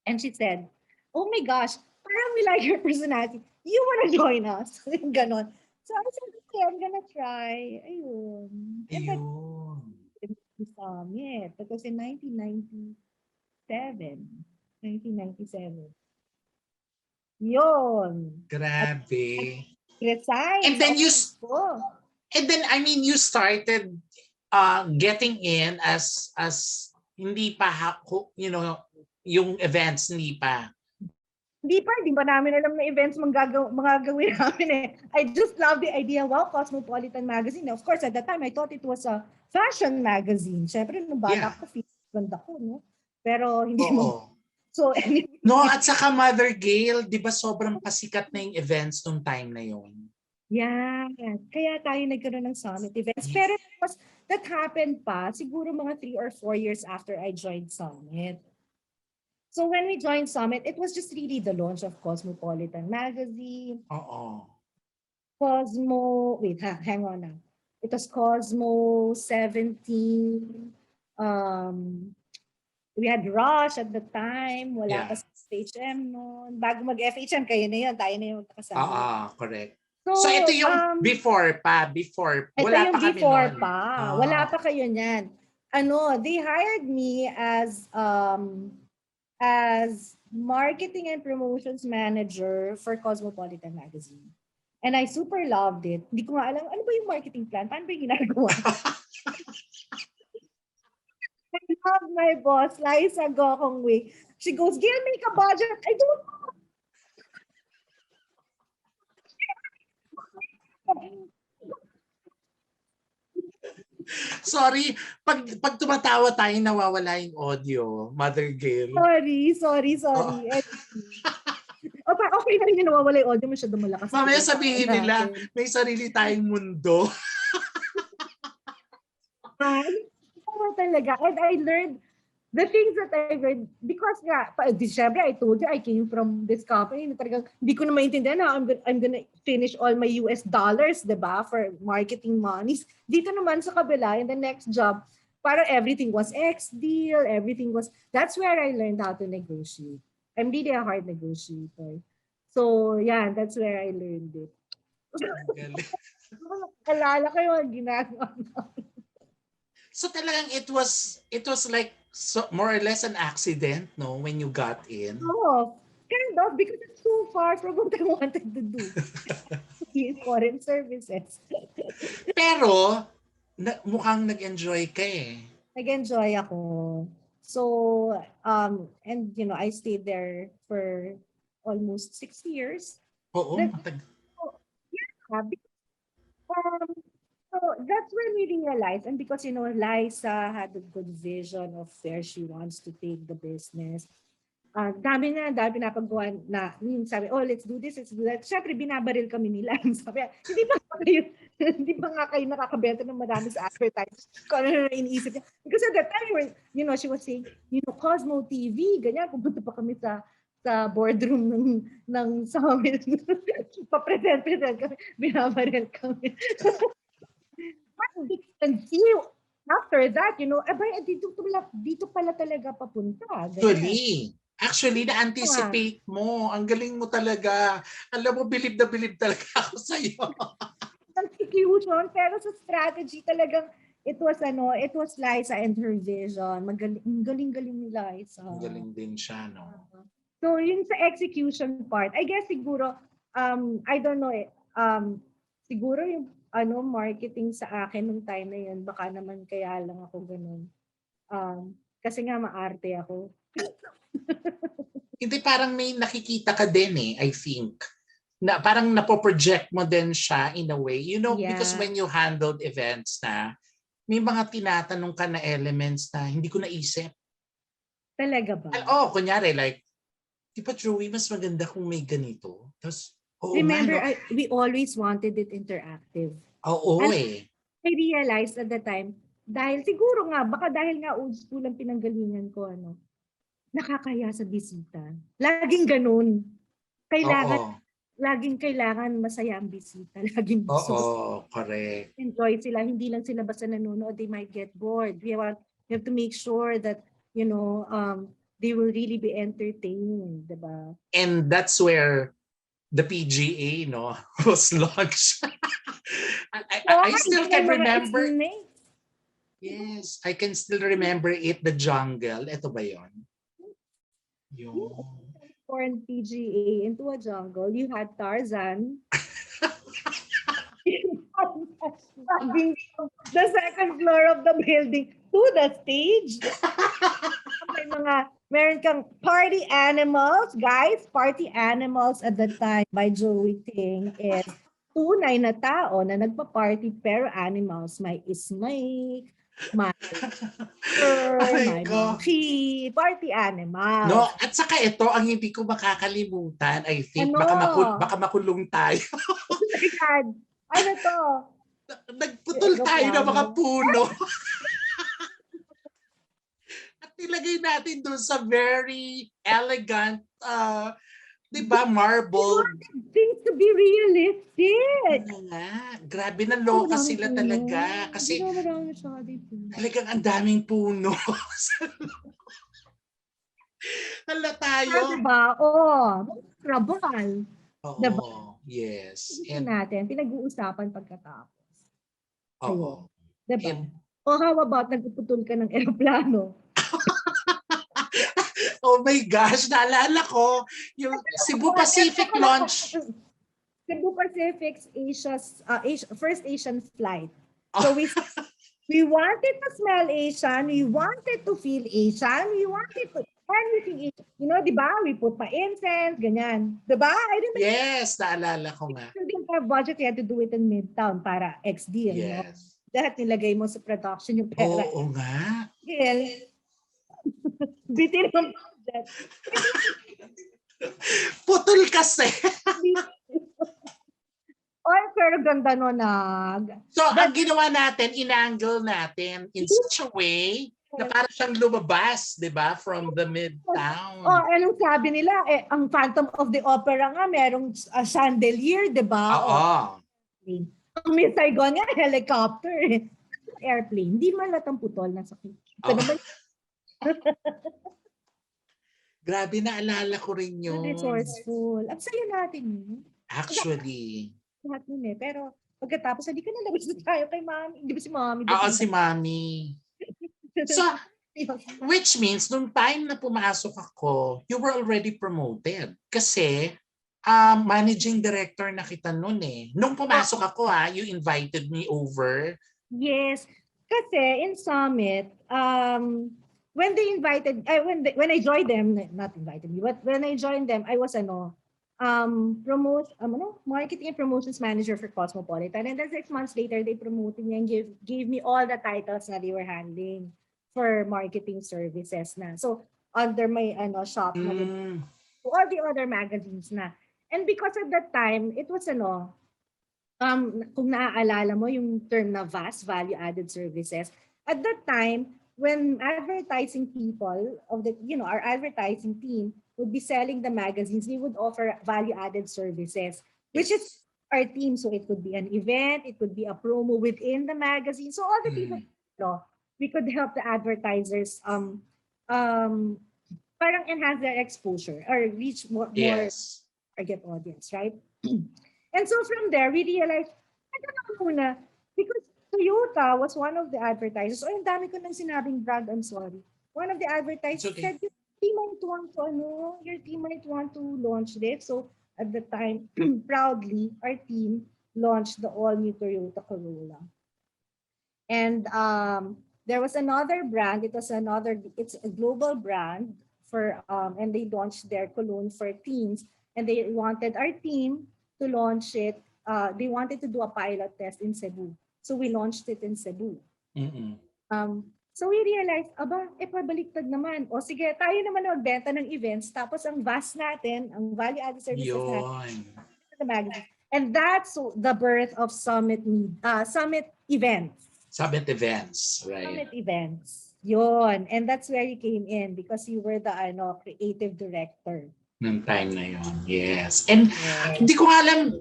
And she said, oh my gosh, parang we like your personality. You wanna join us? Ganon. So I said, okay, I'm gonna try. Ayun. And then, Ayun. summit. That was in 1997. 1997. Yun. Grabe. Resign. And then I mean, you started getting in as hindi pa yung events hindi pa. Hindi pa namin alam na events mga gawin namin eh. I just love the idea, wow, Cosmopolitan magazine. Of course, at that time, I thought it was a fashion magazine. Siyempre, nung bata ko, ganda ko, no? Pero hindi mo. So, anyway. No, at saka Mother Gail, di ba sobrang pasikat na yung events nung time na yun? Yeah. Kaya tayo nagkaroon ng summit events. Pero that happened pa, siguro mga 3 or 4 years after I joined Summit. So when we joined Summit, it was just really the launch of Cosmopolitan magazine. Cosmo, wait, hang on now. It was Cosmo 17. We had Rush at the time. Wala pa sa FHM noon. Bago mag-FHM, kayo na yun. Tayo na yung magkakasama. Correct. So ito yung before pa. Wala ito yung pa kami before noon. Pa. Wala pa kayo niyan. They hired me as marketing and promotions manager for Cosmopolitan magazine. And I super loved it. Hindi ko nga alam, ano ba yung marketing plan? Paano ba yung ginagawa? I love my boss, Liza Gokong Wei. She goes, Gail, make a budget. I don't know. Sorry, pag tumatawa tayo, nawawala yung audio, Mother Gail. Sorry. Okay na rin yung nawawala yung audio, masyado malakas. Mamaya sabihin nila, may sarili tayong mundo. Talaga. And I learned the things that I learned because syempre I told you I came from this company na talagang hindi ko na maintindihan na I'm gonna finish all my US dollars, diba, for marketing monies. Dito naman sa kabila, in the next job, parang everything was ex-deal, that's where I learned how to negotiate. I'm really a hard negotiator. So, yeah, that's where I learned it. Alala kayo ang ginagawa namin. So talagang it was like more or less an accident, no, when you got in? Oh, kind of, because it's so far from what I wanted to do. Foreign services. Pero, mukhang nag-enjoy ka eh. Nag-enjoy ako. So, and I stayed there for almost 6 years. Oo, Yeah, so that's when we realized, and because Liza had a good vision of where she wants to take the business. Dami pinapagawa na, yung sabi, oh, let's do this, let's do that. Siyempre, binabaril kami nila. Sabi, hindi ba kayo, hindi ba nga kayo nakakabenta ng marami sa advertising? Kung ano na iniisip niya. Because at that time, she was saying, Cosmo TV, ganyan, pupunta pa kami sa boardroom ng summit. Pa-present kami, binabaril kami. But we can see after that, dito pala talaga papunta. Ganyan. Actually, na-anticipate mo. Ang galing mo talaga. Alam mo, bilib na bilib talaga ako sa'yo. Execution, pero sa strategy talagang, it was Liza and her vision. Galing ni Liza. Galing din siya, no? So, yun sa execution part, I guess siguro, I don't know siguro yung marketing sa akin nung time na yun, baka naman kaya lang ako ganun. Kasi nga maarte ako. Hindi, parang may nakikita ka din I think. Na parang napoproject mo din siya in a way. Because when you handled events na, may mga tinatanong ka na elements na hindi ko naisip. Talaga ba? Kunyari, like, di ba, Joey, mas maganda kung may ganito? Tapos, remember, we always wanted it interactive. I realized at the time, dahil siguro nga, baka dahil nga old school ang pinanggalingan ko, nakakaya sa bisita. Laging ganun. Laging kailangan masaya ang bisita. Laging correct. Enjoy sila. Hindi lang sila basta nanonood. They might get bored. We have to make sure that, they will really be entertained. Diba? And that's where the PGA, was launched. I still can remember. Yes, I can still remember it, the jungle. Ito ba yun? Porn PGA into a jungle. You had Tarzan. The second floor of the building to the stage. Meron kang party animals. Guys, party animals at the time by Joey Ting is tunay na tao na nagpa-party pero animals. May snake, may monkey, party animal. No, at saka ito ang hindi ko makakalimutan. I think baka makulong tayo. Ano to? Nagputol tayo ng mga puno. At nilagay natin doon sa very elegant, di ba, marble. Things to be realistic. Grabe na loka sila talaga. Kasi talagang ang daming puno. Hala tayo. Diba? Trabal. Diba? Yes. Natin, pinag-uusapan pagkatapos. Diba? How about nagpuputol ka ng aeroplano? Oh my gosh, naalala ko yung Cebu Pacific launch. Cebu Pacific's first Asian flight. So we wanted to smell Asian, we wanted to feel Asian, we wanted to everything Asian. Di ba? We put pa incense, ganyan. Di ba? Yes, naalala ko nga. You didn't have budget, you had to do it in Midtown para XD. Yes. Lahat nilagay mo sa production yung pera. Oo nga. Bitin ang budget. Putol kasi. Pero ganda no So, ang ginawa natin, in-angle natin in such a way na parang siyang lumabas, di ba, from the Midtown. Anong sabi nila? Ang Phantom of the Opera nga, merong chandelier, di ba? Ang Miss Saigon nga, helicopter. Airplane. Hindi man lahat ang putol. Nasa Grabe, naalala ko rin yun. Resourceful. Ang sayo natin yun. Actually. Lahat nun Pero pagkatapos, hindi ka nalabas na tayo kay Mami. Hindi ba si Mami? Si Mami. So, which means, nung time na pumasok ako, you were already promoted. Kasi, managing director na kita nun Nung pumasok ako you invited me over. Yes. Kasi in Summit, when they invited, when I joined them, not invited me, but when I joined them, I was marketing and promotions manager for Cosmopolitan. And then 6 months later, they promoted me and gave me all the titles na they were handling for marketing services na. So, under my shop na all the other magazines na. And because at that time, it was kung naaalala mo yung term na VAS, Value Added Services, at that time, when advertising people our advertising team would be selling the magazines, we would offer value added services, which is our team. So it could be an event, it could be a promo within the magazine. So all the people, we could help the advertisers parang enhance their exposure or reach more target audience, right? And so from there, we realized, because Toyota was one of the advertisers. Ang dami ko nang sinabing brand, I'm sorry. One of the advertisers said, your team might want to launch this. So at the time, proudly, our team launched the all-new Toyota Corolla. And there was another brand. It's a global brand and they launched their cologne for teens. And they wanted our team to launch it. They wanted to do a pilot test in Cebu. So we launched it in Cebu. So we realized, pabaliktad naman. O sige, tayo naman magbenta ng events, tapos ang VAS natin, ang value added services natin, the magazine. And that's the birth of Summit Events. Summit Events, right. Summit Events. Yun. And that's where you came in because you were the creative director. Nung time na yun, yes. And hindi ko alam,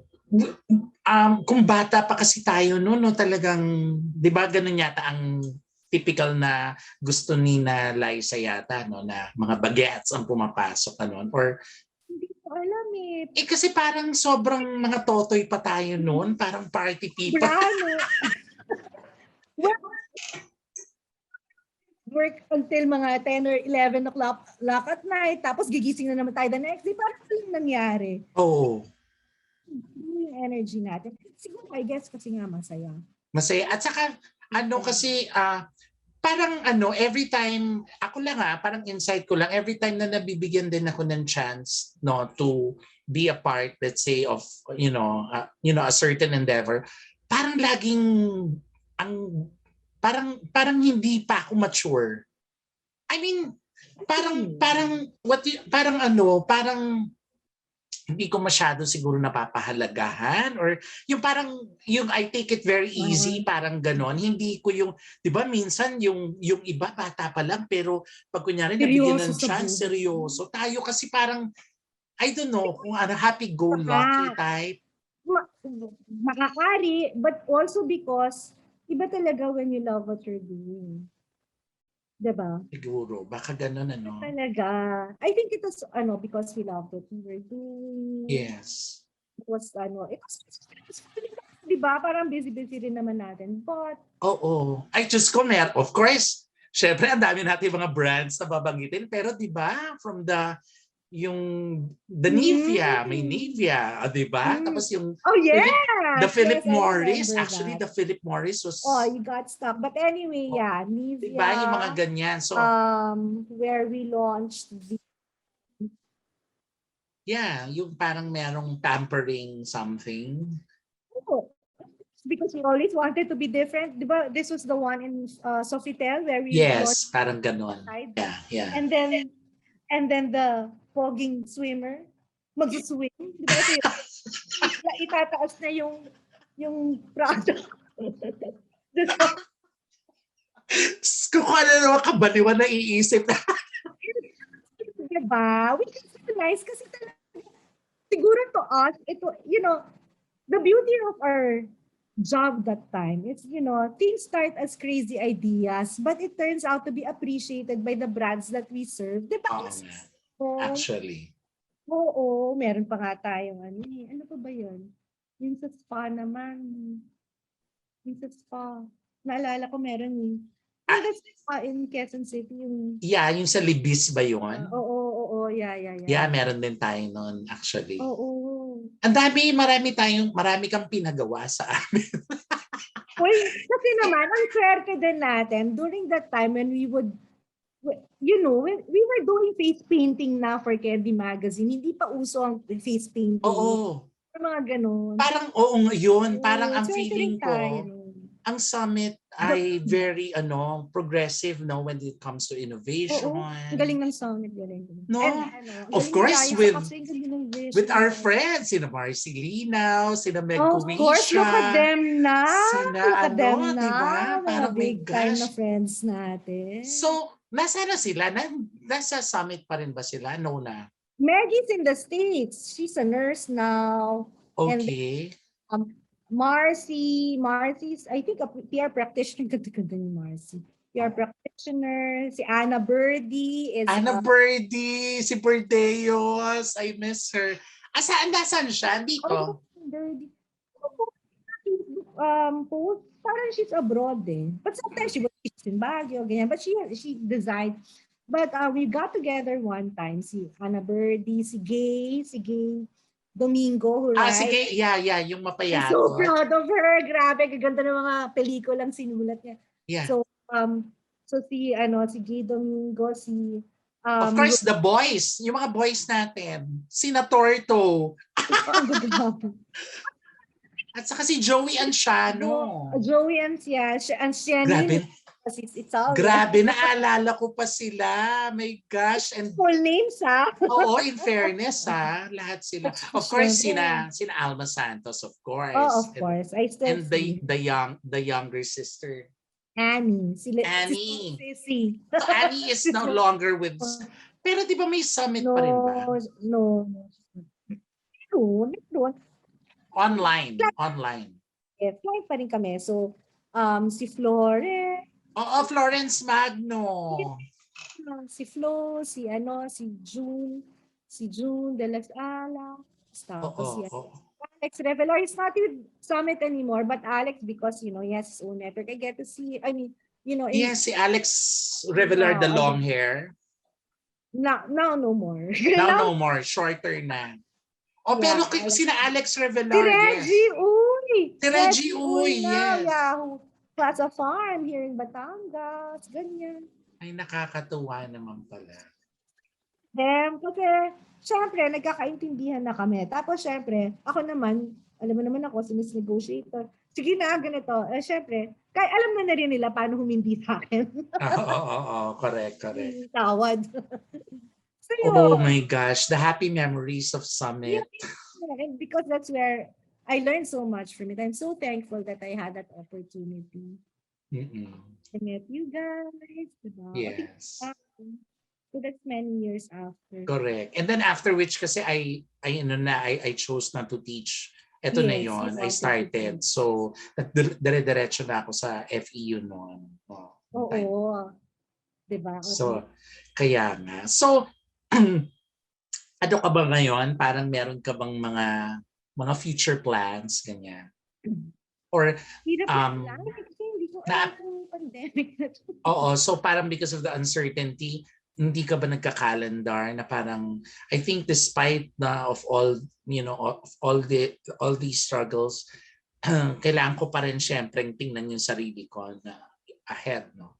kung bata pa kasi tayo noon, talagang, di ba ganun yata ang typical na gusto ni na Liza yata, na mga bagets ang pumapasok or hindi ko alam kasi parang sobrang mga totoy pa tayo noon, parang party people. Work until mga 10 or 11 o'clock at night, tapos gigising na naman tayo the next day. Parang ano nangyari? Yung energy natin. Siguro, I guess, kasi nga masaya. Masaya. At saka, kasi, parang every time, ako lang parang insight ko lang, every time na nabibigyan din ako ng chance, to be a part, let's say, of, a certain endeavor, parang laging, parang hindi pa ako mature. I mean, parang hindi ko masyado siguro napapahalagahan or yung I take it very easy, parang ganon. Hindi ko yung, di ba minsan yung iba bata pa lang pero pag kunyari nabigyan ng chance, seryoso. Tayo kasi parang, I don't know, kung happy-go-lucky type. Makakari, but also because iba talaga when you love what you're doing. Diba? Siguro. Baka ganun, Talaga. I think it was, because we loved what we were doing. Yes. It was, diba? Parang busy-busy rin naman natin. But, oo. I just comment. Of course, syempre, ang dami natin mga brands na babanggitin. Pero diba, from the Nivea, may Nivea, diba? Tapos yung the Philip Morris, actually the Philip Morris was you got stuck. But anyway, Nivea. Diba yung mga ganyan. So where we launched yung parang merong tampering something. Because we always wanted to be different. Diba? This was the one in Sofitel where we launched parang ganon. Yeah. And then the fogging swimmer mag-swim. Diba kasi itataas na yung product. Kung ano naman kabaliwan na iisip na. Diba? Which is so nice kasi talaga, siguro to us, ito, the beauty of our job that time, it's, things start as crazy ideas, but it turns out to be appreciated by the brands that we serve. Diba? Actually. Oo, meron pa nga tayong ano pa ba yun? Yung sa spa naman. Yung sa spa. Naalala ko meron yung spa in Quezon City. Yung sa Libis ba yun? Oo. Yeah. Yeah, meron din tayo noon actually. Oo. Ang marami kang pinagawa sa amin. Well, kasi naman, ang swerte din natin during that time when we would you know, when we were doing face painting na for Candy Magazine, hindi pa uso ang face painting. Oo. Mga ganon. So, Parang oo ngayon, parang ang swerte rin feeling ko, tayo. ang summit ay very progressive no when it comes to innovation. Oo, ang galing ng Summit, galing. No? And ang Of galing course niyaya with kasi ang galing ng with our vision. friends, sina Marcy Linaw, sina Meg Of course, look at Cuisha, them na. sina Look at them ano, na. di ba? Mga Parang my big time na gosh. friends natin. So, nasa na sila? Nasa summit pa rin ba sila? No na. Maggie's in the States. She's a nurse now. And Okay. Marcy's, I think a PR practitioner. Ganda ni Marcy. PR practitioner. Si Anna Birdie is Anna Birdie, si Berdeos, I miss her. Nasaan siya? Dito? Birdie. Post, parang she's abroad eh. But sometimes she's in Baguio, ganyan. But she designed. But we got together one time, si Anna Birdie, si Gay Domingo, right? Sige, yeah, yung I'm mapayato. so proud of her. Grabe, gaganda ng mga pelikulang sinulat niya. Yeah. So si Gay Domingo, si of course, the boys, yung mga boys natin. Sina Torto. At saka si Joey Anciano. Joey Anciano. Grabe, naalala ko pa sila. My gosh. And full names, ha? Oo, in fairness, ha? Lahat sila. Of course, sina Alma Santos, of course. Oh, of course. And the younger sister. Annie. Annie. Sissy. So Annie is no longer with... Pero di ba may summit pa rin ba? No. Online. Yes, live pa rin kami. So, si Flore. Oo, Florence Magno. Si Flo, si June de las Alas. Tapos Alex Revelar is not with Summit anymore, but Alex, because, he has his own network, I get to see, yes, si Alex Revelar, the long hair. Now no more. Now no more. Shorter na. Pero sina Alex Revelar, si Reggie, yes. Si Reggie, yes. Yahoo! Plaza Farm here in Batangas. Ganyan. Ay, nakakatuwa naman pala. Kasi, syempre, nagkakaintindihan na kami. Tapos, syempre, ako naman, alam mo naman ako, si Miss Negotiator. Sige na, ganito. Syempre, kaya alam na rin nila paano humindi sa akin. Oo, correct. Tawad. So, oh my gosh, the happy memories of Summit. Yeah, because that's where I learned so much from it. I'm so thankful that I had that opportunity. I met you guys. Diba? Yes. So that's many years after. Correct. And then after which kasi I chose not to teach. Ito na yon. I started. So, dire-diretso na ako sa FEU noon. Oo. Diba? So, kaya nga. So, ano ka ba ngayon? Parang meron ka bang mga future plans, ganyan? Or, so parang because of the uncertainty, hindi ka ba nagka-calendar na parang, I think despite of all, of all these struggles, kailangan ko pa rin syempre tingnan yung sarili ko na ahead, no?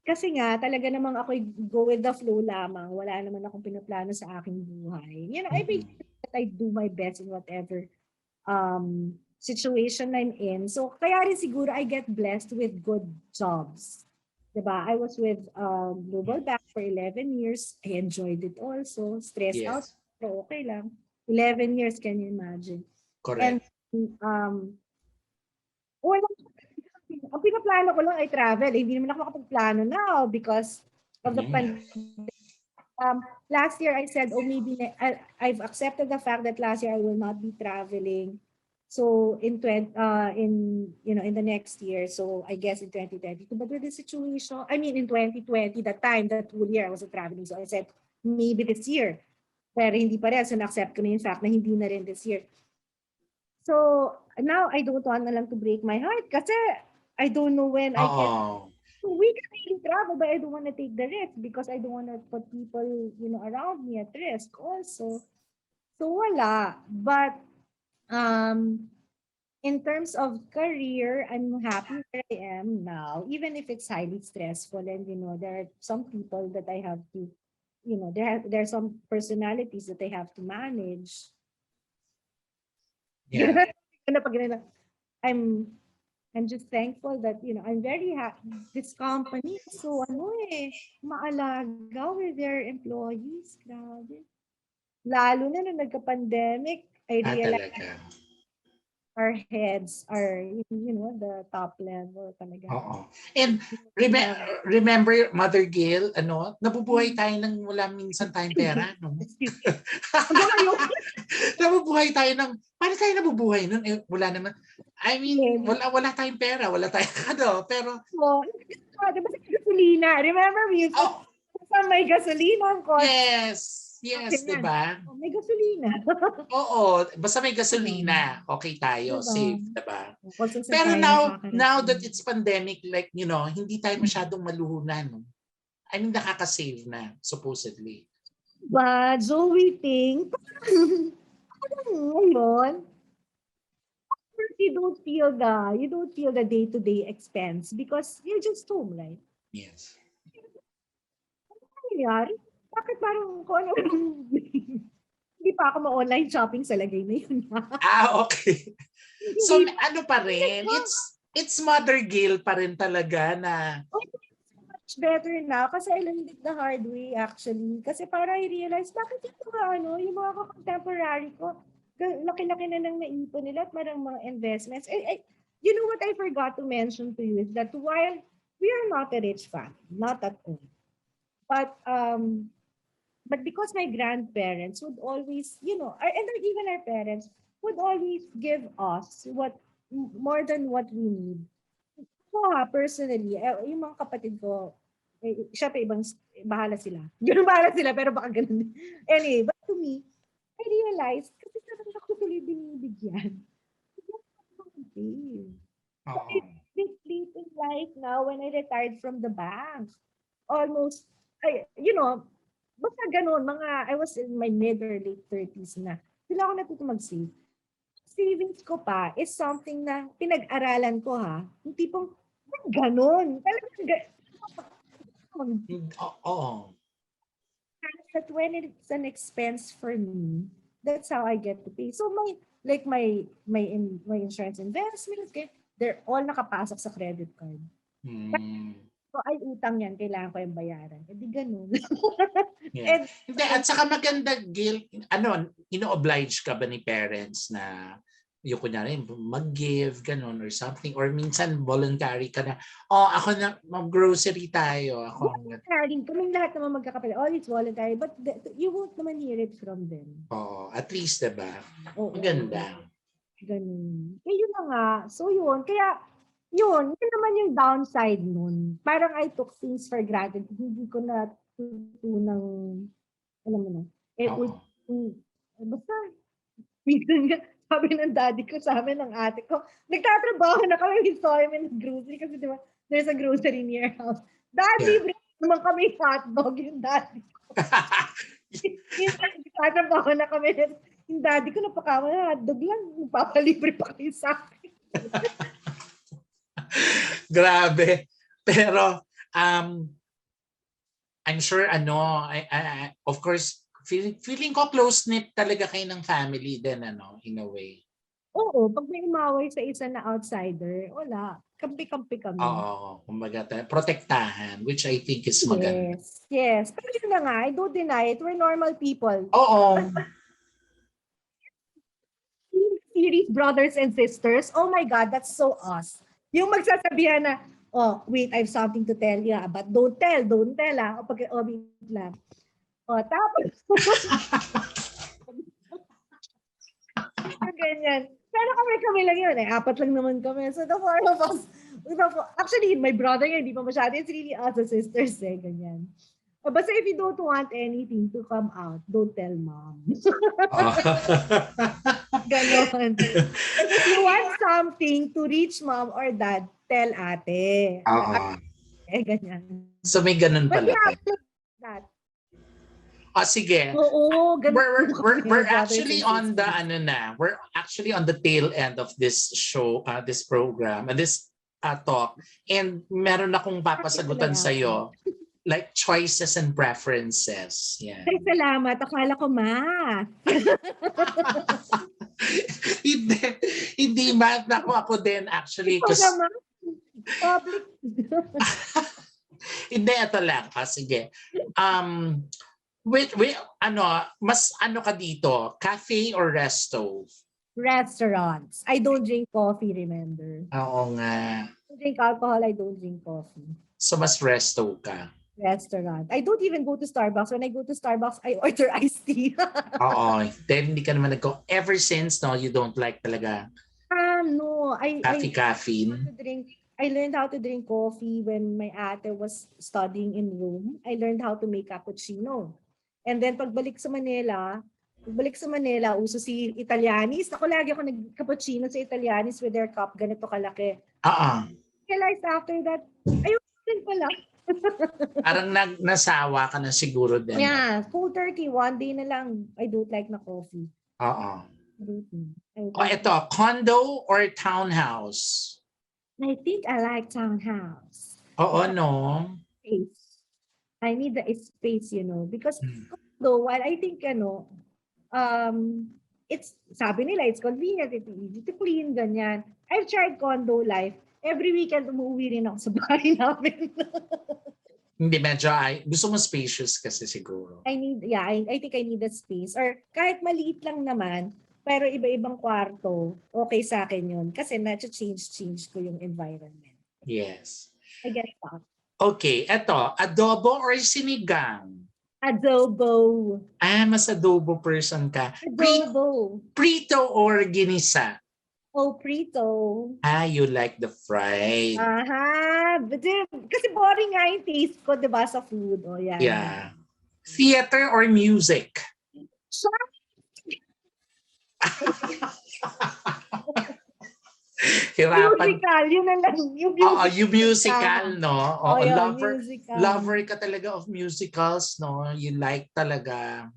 Kasi nga, talaga namang ako go with the flow lamang. Wala naman akong pinaplano sa aking buhay. I think that I do my best in whatever situation I'm in. So, kaya rin siguro I get blessed with good jobs. Diba? I was with Global Bank for 11 years. I enjoyed it also. Stressed out, pero okay lang. 11 years, can you imagine? Correct. And, ang pinaplano ko lang ay travel. Hindi naman ako makapagplano now because of the pandemic. Last year I said, maybe I've accepted the fact that last year I will not be traveling. So in the next year, so I guess in 2022. But with the situation, in 2020, that whole year I wasn't traveling. So I said, maybe this year. Pero hindi pa rin. So na-accept ko na yung fact na hindi na rin this year. So now I don't want na lang to break my heart kasi I don't know when I can. So we can really travel, but I don't want to take the risk because I don't want to put people, around me at risk also. So wala. But In terms of career, I'm happy where I am now, even if it's highly stressful. And, there are some people that I have to, there are some personalities that I have to manage. Yeah. I'm I'm just thankful that, I'm very happy. This company is so, maalaga with their employees. Grabe. Lalo na nung nagka-pandemic, I realized Talaga. our heads are, the top level talaga. Oo. And remember, Mother Gail, nabubuhay tayo ng wala minsan tayong pera, no? Nabubuhay tayo ng, paano tayo nabubuhay nun? Wala naman. I mean, wala tayong pera, wala tayong pero... Diba sa gasolina? Remember, we used to may gasolina ko. Yes, di ba? May gasolina. Oo, basta may gasolina, okay tayo, diba? Safe, di ba? Pero now that it's pandemic, like, hindi tayo masyadong maluhunan. No? I mean, nakaka-save na, supposedly. But Joey Ting, ngayon, you don't feel the day-to-day expense because you're just home, right? Yes. Bakit parang ko hindi pa ako ma-online shopping sa lagay na yun. Okay. So ano pa rin, it's Mother Gail pa rin talaga na much better na kasi I learned it the hard way actually. Kasi para I realize bakit yung mga contemporary ko, laki-laki na nang naipon nila at marang mga investments. You know what I forgot to mention to you is that while we are not a rich family, not at all. But because my grandparents would always, and even our parents would always give us more than what we need. Personally, yung mga kapatid ko, syempre bahala sila. Bahala sila, pero baka ganun. Anyway, but to me, I realized, kasi sarang ako tuloy binibigyan. This late in life now when I retired from the bank. Almost, basta ganun, I was in my mid or late 30s na. Sila ako natuto mag-save. Savings ko pa is something na pinag-aralan ko Yung tipong, ganun. That when it's an expense for me, that's how I get to pay. So my insurance investments, they're all nakapasok sa credit card. So ay utang yan, kailangan ko yung bayaran. Di ganun. Yeah. At saka maganda, Gil, ino-oblige ka ba ni parents na yung kunyari mag-give, ganun or something, or minsan voluntary ka na, ako na, mag-grocery tayo. Voluntary, kaming lahat naman magkakapatid. All it's voluntary, but you won't naman hear it from them. At least, diba? Maganda. Ganun. Yun na nga. So yun, kaya, yun naman yung downside nun. Parang I took things for granted. Hindi ko na tutunang, alam mo na. Basta, sabi ng daddy ko sa amin, ng ate ko, nagtatrabaho na kami, we saw him in the grocery kasi diba, there's a grocery near house. Daddy, bring naman kami hotdog, yung daddy ko. Nagtatrabaho na kami, yung daddy ko napakawa na hotdog lang, papalibre pa kayo sa akin. Grabe. Pero, I'm sure, of course, feeling ko close-knit talaga kayo ng family din, in a way. Oo, pag may umaway sa isa na outsider, wala. Kampi-kampi kami. Oo, kumbaga, protektahan, which I think is maganda. Yes. Pero yun na nga, I don't deny it. We're normal people. Oo. Series Brothers and Sisters, oh my God, that's so us. Yung magsasabihan na, wait, I have something to tell you, but don't tell, wait lang. Tapos, ganyan. Pero kami lang yun, 4 lang naman kami. So the four of us, actually, my brother hindi pa masyado, it's really us as sisters, ganyan. Basta if you don't want anything to come out, don't tell mom. Ganon. If you want something to reach mom or dad, tell ate. Oo. Ganyan. So may ganun pala. That. Sige. Oo, ganun We're kami, brothers actually and on the sisters. we're actually on the tail end of this show, this program, and this talk. And meron akong Happy tuloy papasagutan sa ako. like choices and preferences. Ay, Yan. salamat. Akala ko math. hindi, hindi math. Ako din actually. Ikaw naman, public. Hindi, ito lang. Sige. Um, mas ano ka dito? Cafe or resto? Restaurants. I don't drink coffee, remember? Oo nga. I don't drink alcohol, I don't drink coffee. So mas resto ka. Restaurant. I don't even go to Starbucks. When I go to Starbucks, I order iced tea. Oo. Then hindi ka naman nag-go. Ever since, no, you don't like talaga No. caffeine. I learned how to drink coffee when my ate was studying in Rome. I learned how to make cappuccino. And then pagbalik sa Manila, uso si Italianis. Ako lagi ako nag-cappuccino sa Italianis with their cup, ganito kalaki. Realized after that, ayun din pala. Parang nasawa ka na siguro din. Yeah, cold turkey. One day na lang. I don't like na coffee. Oo. Ito, condo or townhouse? I think I like townhouse. Oo, no? Space. I need the space, because condo, while I think, it's, sabi nila, it's convenient, it's easy to clean, ganyan. I've tried condo life. Every weekend, umuwi rin ako sa bahay namin. Hindi, medyo gusto mo spacious kasi siguro. I think I need the space. Or kahit maliit lang naman, pero iba-ibang kwarto, okay sa akin yun. Kasi na-change ko yung environment. Yes. I get that. Okay, eto, adobo or sinigang? Adobo. Mas adobo person ka. Adobo. Prito or ginisa? Oh, prito. You like the fried. Kasi boring nga yung taste ko, diba, sa food. Oh, yeah. Yeah. Theater or music? Musical, yun na lang. Yung musical, no? Musical. Lover ka talaga of musicals, no? You like talaga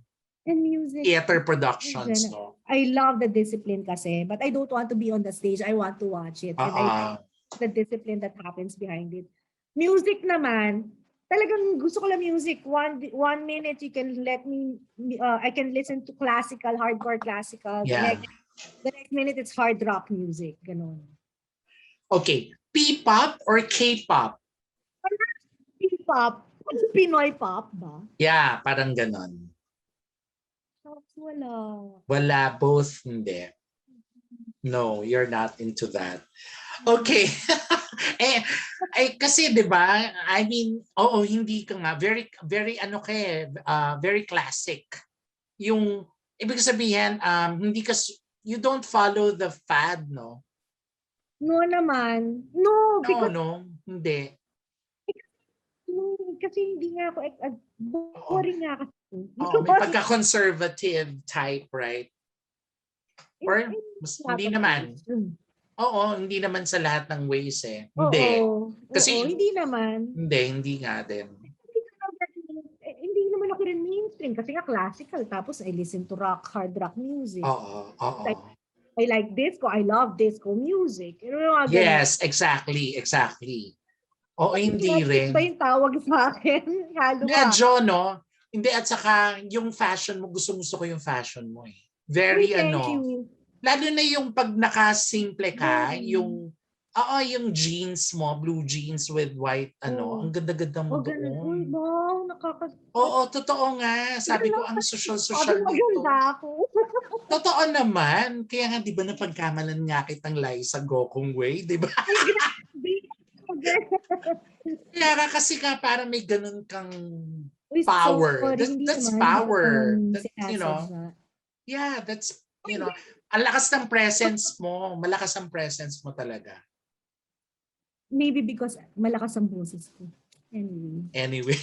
and music. Theater productions, no? I love the discipline kasi, but I don't want to be on the stage. I want to watch it. And I like the discipline that happens behind it. Music naman, talagang gusto ko lang music. One minute you can let me, I can listen to classical, hardcore classical. Yeah. The next minute it's hard rock music. Ganon. Okay. P-pop or K-pop? P-pop. Pinoy pop ba? Yeah, parang ganon. Wala, both hindi. No, you're not into that. Okay. Kasi 'di ba? I mean, hindi ka nga very very classic. Yung ibig sabihin hindi ka you don't follow the fad, no? No naman. No, because hindi. Kasi hindi nga ako boring nga kasi. May pagka-conservative type, right? Or hindi naman. Hindi naman sa lahat ng ways eh. Hindi. Kasi hindi naman. Hindi nga din. Hindi naman ako rin mainstream kasi nga classical tapos I listen to hard rock music. I like disco, I love disco music. Yes, exactly. Hindi rin. Ba yung tawag sa akin? Medyo, no? Hindi, at saka yung fashion mo, gusto ko yung fashion mo eh. Very lalo na yung pag nakasimple ka, yung jeans mo, blue jeans with white, ang ganda-ganda mo doon. Totoo nga. Sabi ko, ang social nito. Totoo naman. Kaya nga, di ba napagkamalan nga kitang Liza Gokong Way, di ba? Kaya kasi para may ganun kang power. That's power. That's, ang lakas ng presence mo. Malakas ang presence mo talaga. Maybe because malakas ang boses ko. Anyway.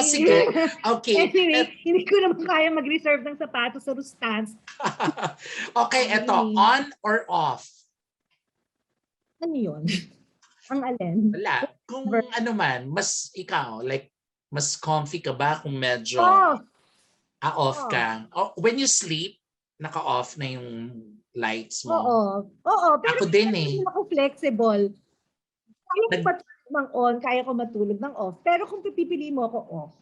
Sige. Okay. Anyway, hindi ko naman kaya mag-reserve ng sapatos sa Rustans. Okay, eto. On or off? Ano yun? Ang alin? Wala. Kung ano man, mas ikaw, like, mas comfy ka ba kung medyo... Off Oo. ka. Oh, when you sleep, naka-off na yung lights mo. Oo. Oo, pero Ako din eh. hindi ako flexible. Kaya ko Nag, matulog ng on, kaya ko matulog ng off. Pero kung pipili mo ako off,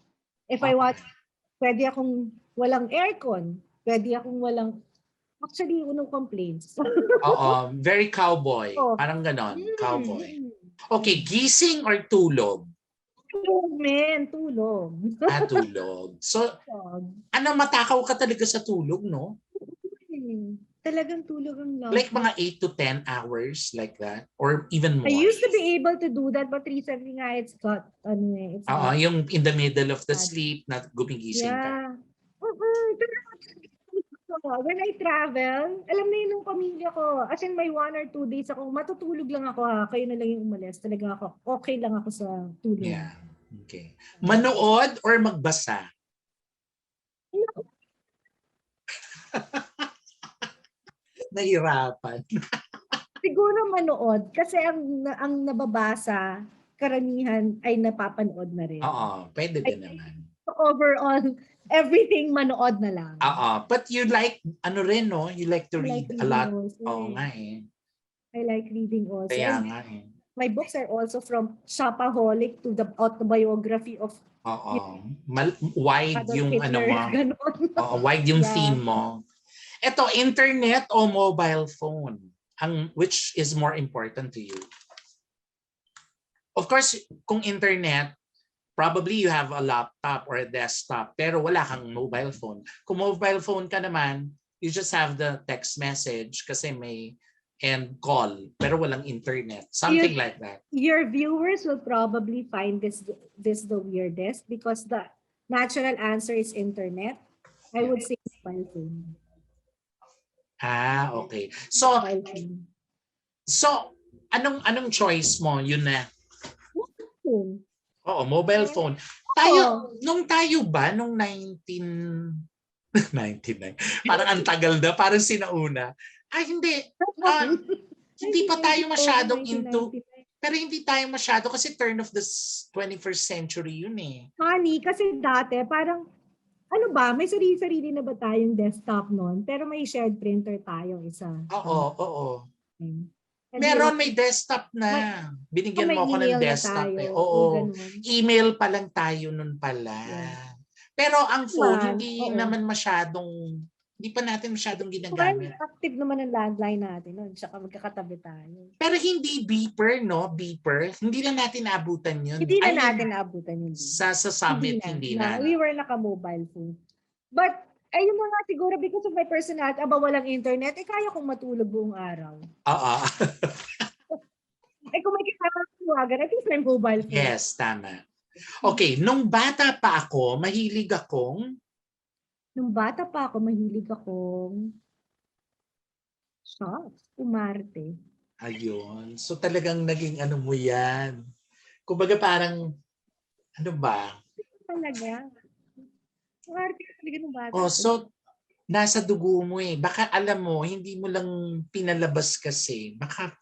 if I want, okay. pwede akong walang aircon, pwede akong walang, actually, no complaints. Oo, very cowboy. Off. Parang ganon, cowboy. Mm. Okay, gising or tulog? Tulog, men. Tulog. Tulog. So, Tulog. matakaw ka talaga sa tulog, no? Talagang tulog ang love. Like mga 8 to 10 hours, like that? Or even more? I used to be able to do that, but recently nga, it's got, it's got, Yung in the middle of the bad. sleep, na gumigising ka. Yeah. When I travel, alam na yun ng pamilya ko. As in, may 1 or 2 days ako, matutulog lang ako ha. Kayo na lang yung umalis. Talaga ako, okay lang ako sa tulog. Yeah. Okay. Manood or magbasa? Nahirapan. Siguro manood. Kasi ang nababasa, karamihan ay napapanood na rin. Oo, pwede din naman. Overall, everything manood na lang. But you like, rin, no? You like to read a lot. Oo nga eh. I like reading also. Kaya nga eh. My books are also from shopaholic to the autobiography of Wide yung Hitler, mo. Wide yung theme mo. Ito, internet o mobile phone? Which is more important to you? Of course, kung internet, probably you have a laptop or a desktop, pero wala kang mobile phone. Kung mobile phone ka naman, you just have the text message kasi may and call, pero walang internet. Something like that. Your viewers will probably find this the weirdest because the natural answer is internet. I would say mobile phone. Okay. So anong choice mo? Yun na. Oo, mobile phone. Nung tayo ba, nung 99, parang ang tagal na, parang sinauna. Hindi. Hindi pa tayo masyadong into, pero hindi tayo masyado kasi turn of the 21st century yun eh. Honey, kasi dati parang, may sarili-sarili na ba tayong desktop noon? Pero may shared printer tayo isa. Oo. Meron, may desktop na. Binigyan mo ako ng desktop eh. Oo. Email pa lang tayo nun pala. Yeah. Pero ang phone, hindi pa natin masyadong ginagamit. Active naman ang landline natin nun. Tsaka magkakatabi tayo. Pero hindi beeper, no? Beeper. Hindi na natin naabutan yun. Hindi na natin naabutan yun. Sa summit, hindi na. We were naka-mobile phone. But, ayun na nga siguro because of my personality, walang internet, kaya kong matulog buong araw. Kung may kasama at least may mobile phone. Yes, tama. Okay, nung bata pa ako, mahilig akong umarte. Ayun. So talagang naging mo yan. Kumbaga parang, Talaga. Umarte talaga nung bata. So nasa dugo mo eh. Baka alam mo, hindi mo lang pinalabas kasi. Baka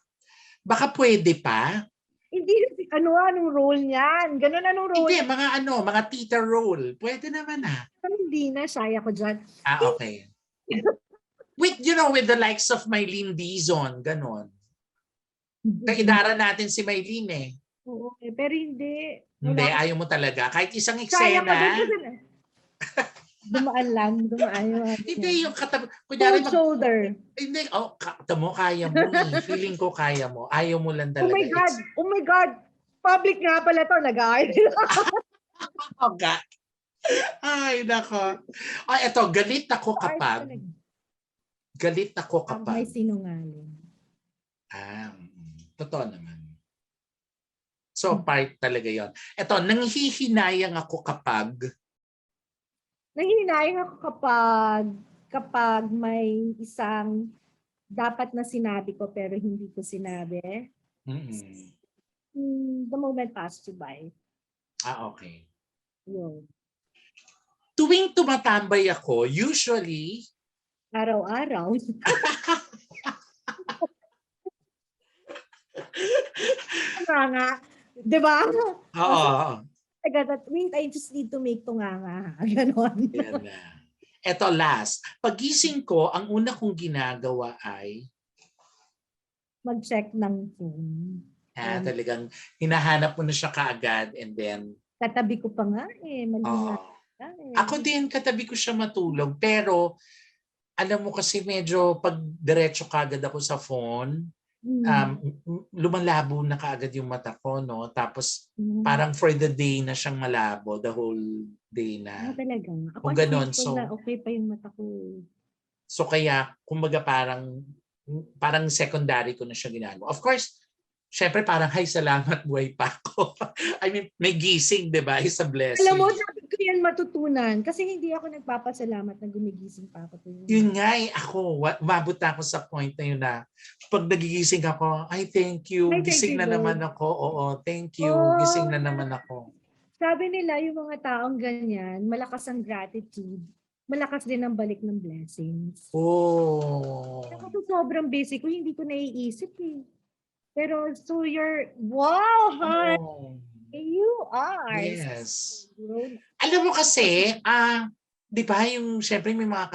pwede pa. Hindi, anong role niyan? Ganun anong role? Hindi, mga tita role. Pwede naman Hindi na, shy ako dyan. Okay. With the likes of Mylene Dizon, ganon. Kaidara natin si Mylene eh. Oo, pero hindi. Hindi, ayaw mo talaga. Kahit isang eksena. Dumaan. Hindi, yung katabi. Cold shoulder. Hindi, kaya mo eh. Feeling ko kaya mo. Ayaw mo lang talaga. Oh my God. Public nga pala to. Nag-aayos. Oh God. Ay, nako. Eto, galit ako kapag may sinungaling. Totoo naman. So, part talaga yon. Eto, nanghihinayang ako kapag may isang dapat na sinabi ko pero hindi ko sinabi. The moment passed you by. Okay. Yun. Tuwing tumatambay ako, usually araw-araw. Nga. Diba? Oo. I just need to make tunganga. Ganon. Yan na. Eto last. Pagising ko, ang una kong ginagawa ay Mag-check ng phone. talagang hinahanap mo na siya kaagad and then Katabi ko pa nga eh. Mali nga. ako din katabi ko siya matulog pero alam mo kasi medyo pag diretso kagad ako sa phone, lumalabo na kaagad yung mata ko, no? Tapos parang for the day na siyang malabo, the whole day na. Talaga. Ako Kung ganon, na okay pa yung mata ko. So kaya, kumbaga parang secondary ko na siya ginagawa. Of course, syempre parang, hay, salamat, buhay pa ako. I mean, may gising, di ba? Is a blessing. Alam mo, sabi ko yan matutunan. Kasi hindi ako nagpapasalamat na gumigising pa ako. Yun nga ako, umabot na ako sa point na yun na pag nagigising ako, ay thank you, gising na naman ako. Oo, thank you, gising na naman ako. Sabi nila, yung mga taong ganyan, malakas ang gratitude. Malakas din ang balik ng blessings. Ako sobrang basic ko, hindi ko naiisip eh. Pero so you're, wow, hon! You are. Yes. Alam mo kasi, di ba yung syempre may mga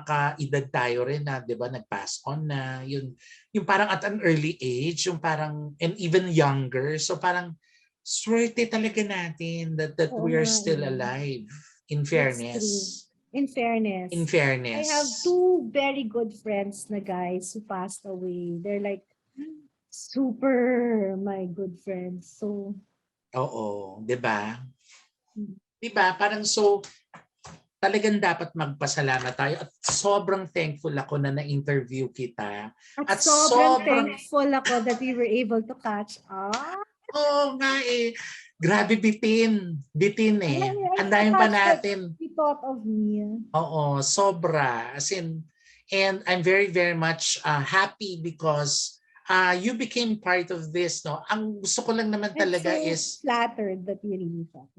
kaedad tayo rin na, di ba, nag-pass on na, yung parang at an early age, yung parang, and even younger, so parang swerte talaga natin that we are still alive, in fairness. In fairness. In fairness. I have two very good friends na guys who passed away. They're like super my good friends. So oo, 'di ba? 'Di ba? Parang so talagang dapat magpasalamat tayo at sobrang thankful ako na na-interview kita. At sobrang thankful ako that we were able to catch up. Oo nga eh. Grabe bitin eh. Andayin pa natin. He thought of me. Oo, sobra. As in, and I'm very, very much happy because you became part of this, no? Ang gusto ko lang naman talaga is flattered that you really thought.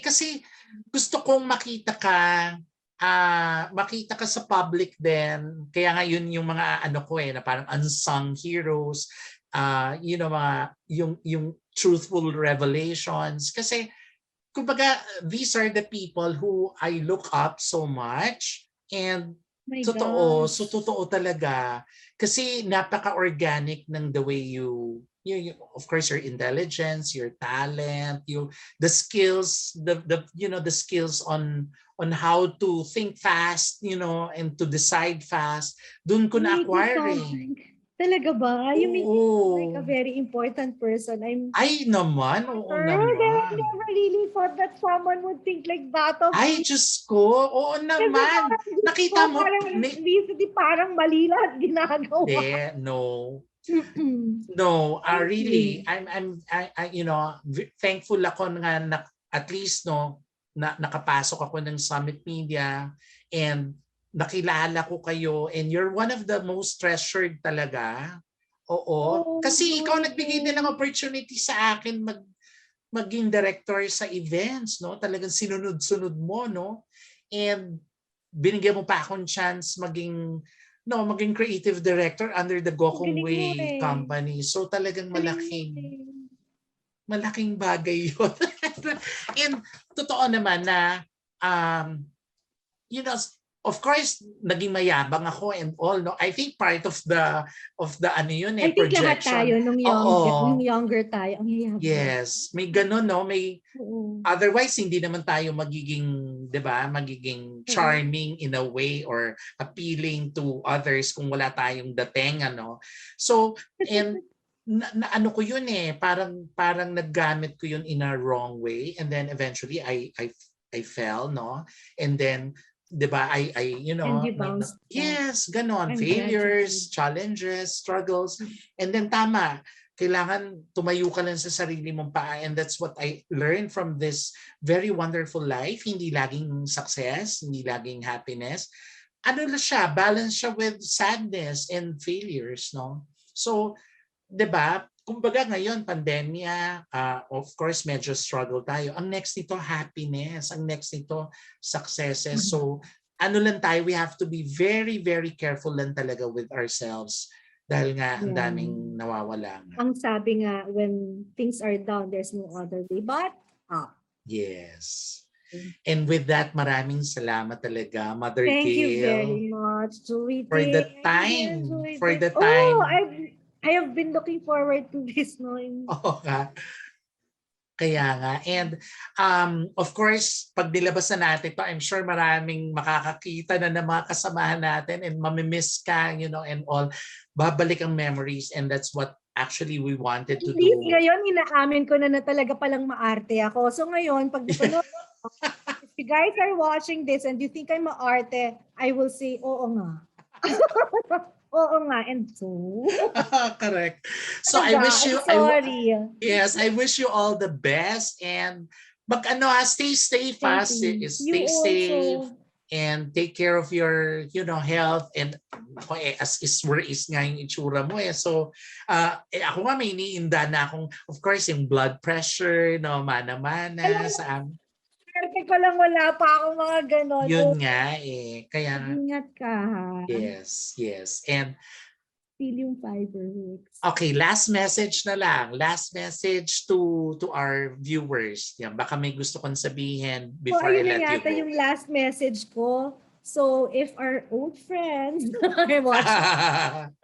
Kasi gusto kong makita ka sa public din. Kaya nga yun yung mga ano ko na parang unsung heroes, yung truthful revelations. Kasi kumbaga these are the people who I look up so much and totoo talaga kasi napaka-organic ng the way you of course your intelligence, your talent, the skills, the skills on how to think fast, and to decide fast. Doon ko na-acquire. Talaga ba? You make me like a very important person. Ay naman, oo naman. I never really thought that someone would think like that of me. Ay, Diyos ko. Oo naman. Nakita mo. Parang mali lahat ginagawa. No. No, really, I'm thankful ako nga at least nakapasok ako ng Summit Media and nakilala ko kayo and you're one of the most treasured talaga. Oo. Kasi ikaw nagbigay din ng opportunity sa akin maging director sa events, no? Talagang sinunod-sunod mo, no? And binigyan mo pa akong chance maging creative director under the Gokong Way company. So talagang malaking bagay yun. And totoo naman na of course, naging mayabang ako and all, no? I think part of the ano yun I think projection. Lahat tayo nung younger tayo, ang yayabang. Yes, may ganun, no? May otherwise hindi naman tayo magiging, 'di ba? Magiging charming in a way or appealing to others kung wala tayong dating, ano. So, and ano ko yun parang naggamit ko yun in a wrong way and then eventually I fell, no? And then 'di ba yes, ganon, failures, challenges, struggles, and then tama, kailangan tumayo ka lang sa sarili mong paa and that's what I learned from this very wonderful life. Hindi laging success, hindi laging happiness. Ano na siya, balance siya with sadness and failures, no? So, 'di ba? Kumbaga ngayon, pandemya, of course, medyo struggle tayo. Ang next nito, happiness. Ang next nito, successes. So, ano lang tayo, we have to be very, very careful lang talaga with ourselves. Dahil nga, ang daming nawawala nga. Ang sabi nga, when things are down, there's no other way but up. Yes. And with that, maraming salamat talaga, Mother Thank you Gail, very much, Joey for Ting. the I really time. enjoyed For it. the Oh, time. I have been looking forward to this, no? Oo nga. Kaya nga. And of course, pag nilabas na natin to, I'm sure maraming makakakita na ng mga kasamahan natin and mamimiss ka, you know, and all. Babalik ang memories and that's what actually we wanted to Hindi, do. ngayon inaamin ko na talaga palang maarte ako. So ngayon, pag napanood, if you guys are watching this and you think I'm maarte, I will say, oo nga. Oo nga, and so? Correct. So I wish you, sorry. yes, I wish you all the best and stay safe, Thank you. stay You safe also. and take care of your, health and as is where is nga yung itsura mo eh. So, ako nga may iniinda na akong, of course, yung blood pressure, no, mana-mana sa amin. Swerte ko lang wala pa akong mga ganon. Yun nga eh. Kaya, Ingat ka ha. yes, yes. And Selywn fireworks. okay, last message na lang. Last message to our viewers. Yan, baka may gusto kong sabihin before I Ayun na let you yata go. yung last message ko. So, if our old friends are watching,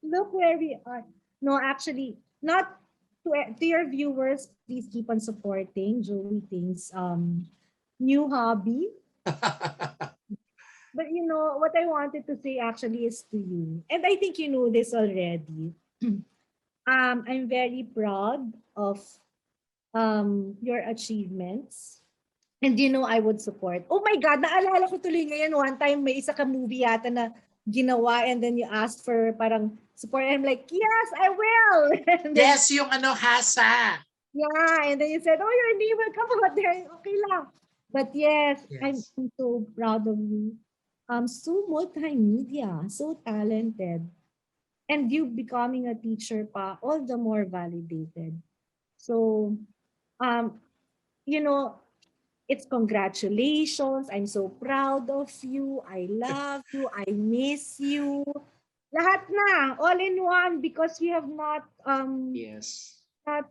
look where we are. No, actually, not to your viewers, please keep on supporting Joey Ting's new hobby. But you know, what I wanted to say actually is to you, and I think you know this already. I'm very proud of your achievements. And you know, I would support. Oh my God, naalala ko tuloy ngayon, one time may isa ka movie yata na ginawa and then you asked for parang support. And I'm like, yes, I will. And then, yes, yung hasa. yeah, and then you said, oh, your name will come out there. Okay lang. But yes, I'm so proud of you. So multimedia, so talented. And you becoming a teacher pa, all the more validated. So, you know, it's congratulations. I'm so proud of you. I love you. I miss you. Lahat na, all in one, because we have not Yes. not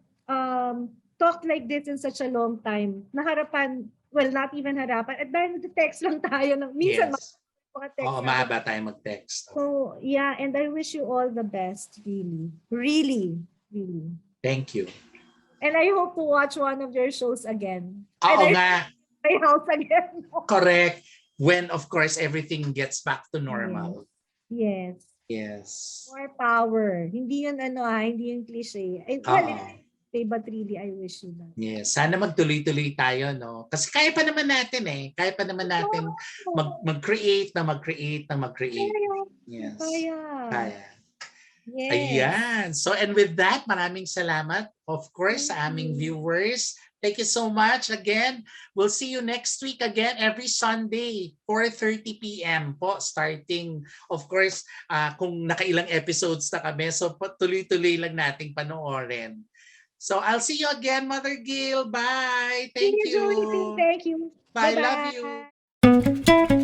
talked like this in such a long time. Naharapan, well, not even harapan. At dahil nag-text lang tayo. Minsan, Yes. maka-text Oo, mahaba tayo mag-text. So, yeah, and I wish you all the best, really. Really, really. Thank you. And I hope to watch one of your shows again. Oo and nga. My house again. Correct. When, of course, everything gets back to normal. Yes. Yes. More power. Hindi yun hindi yun cliche. But really, I wish you that. Yes. Sana magtuloy-tuloy tayo, no? Kasi kaya pa naman natin eh. Kaya pa naman natin mag-create. Yes. Kaya. Yes. Ayan. So, and with that, maraming salamat, of course, sa aming viewers. Thank you so much again. We'll see you next week again every Sunday, 4:30 p.m. po, starting, of course, kung nakailang episodes na kami. So, tuloy-tuloy lang nating panoorin. So, I'll see you again, Mother Gail. Bye. Thank you. Thank you. Bye. Bye-bye. Love you.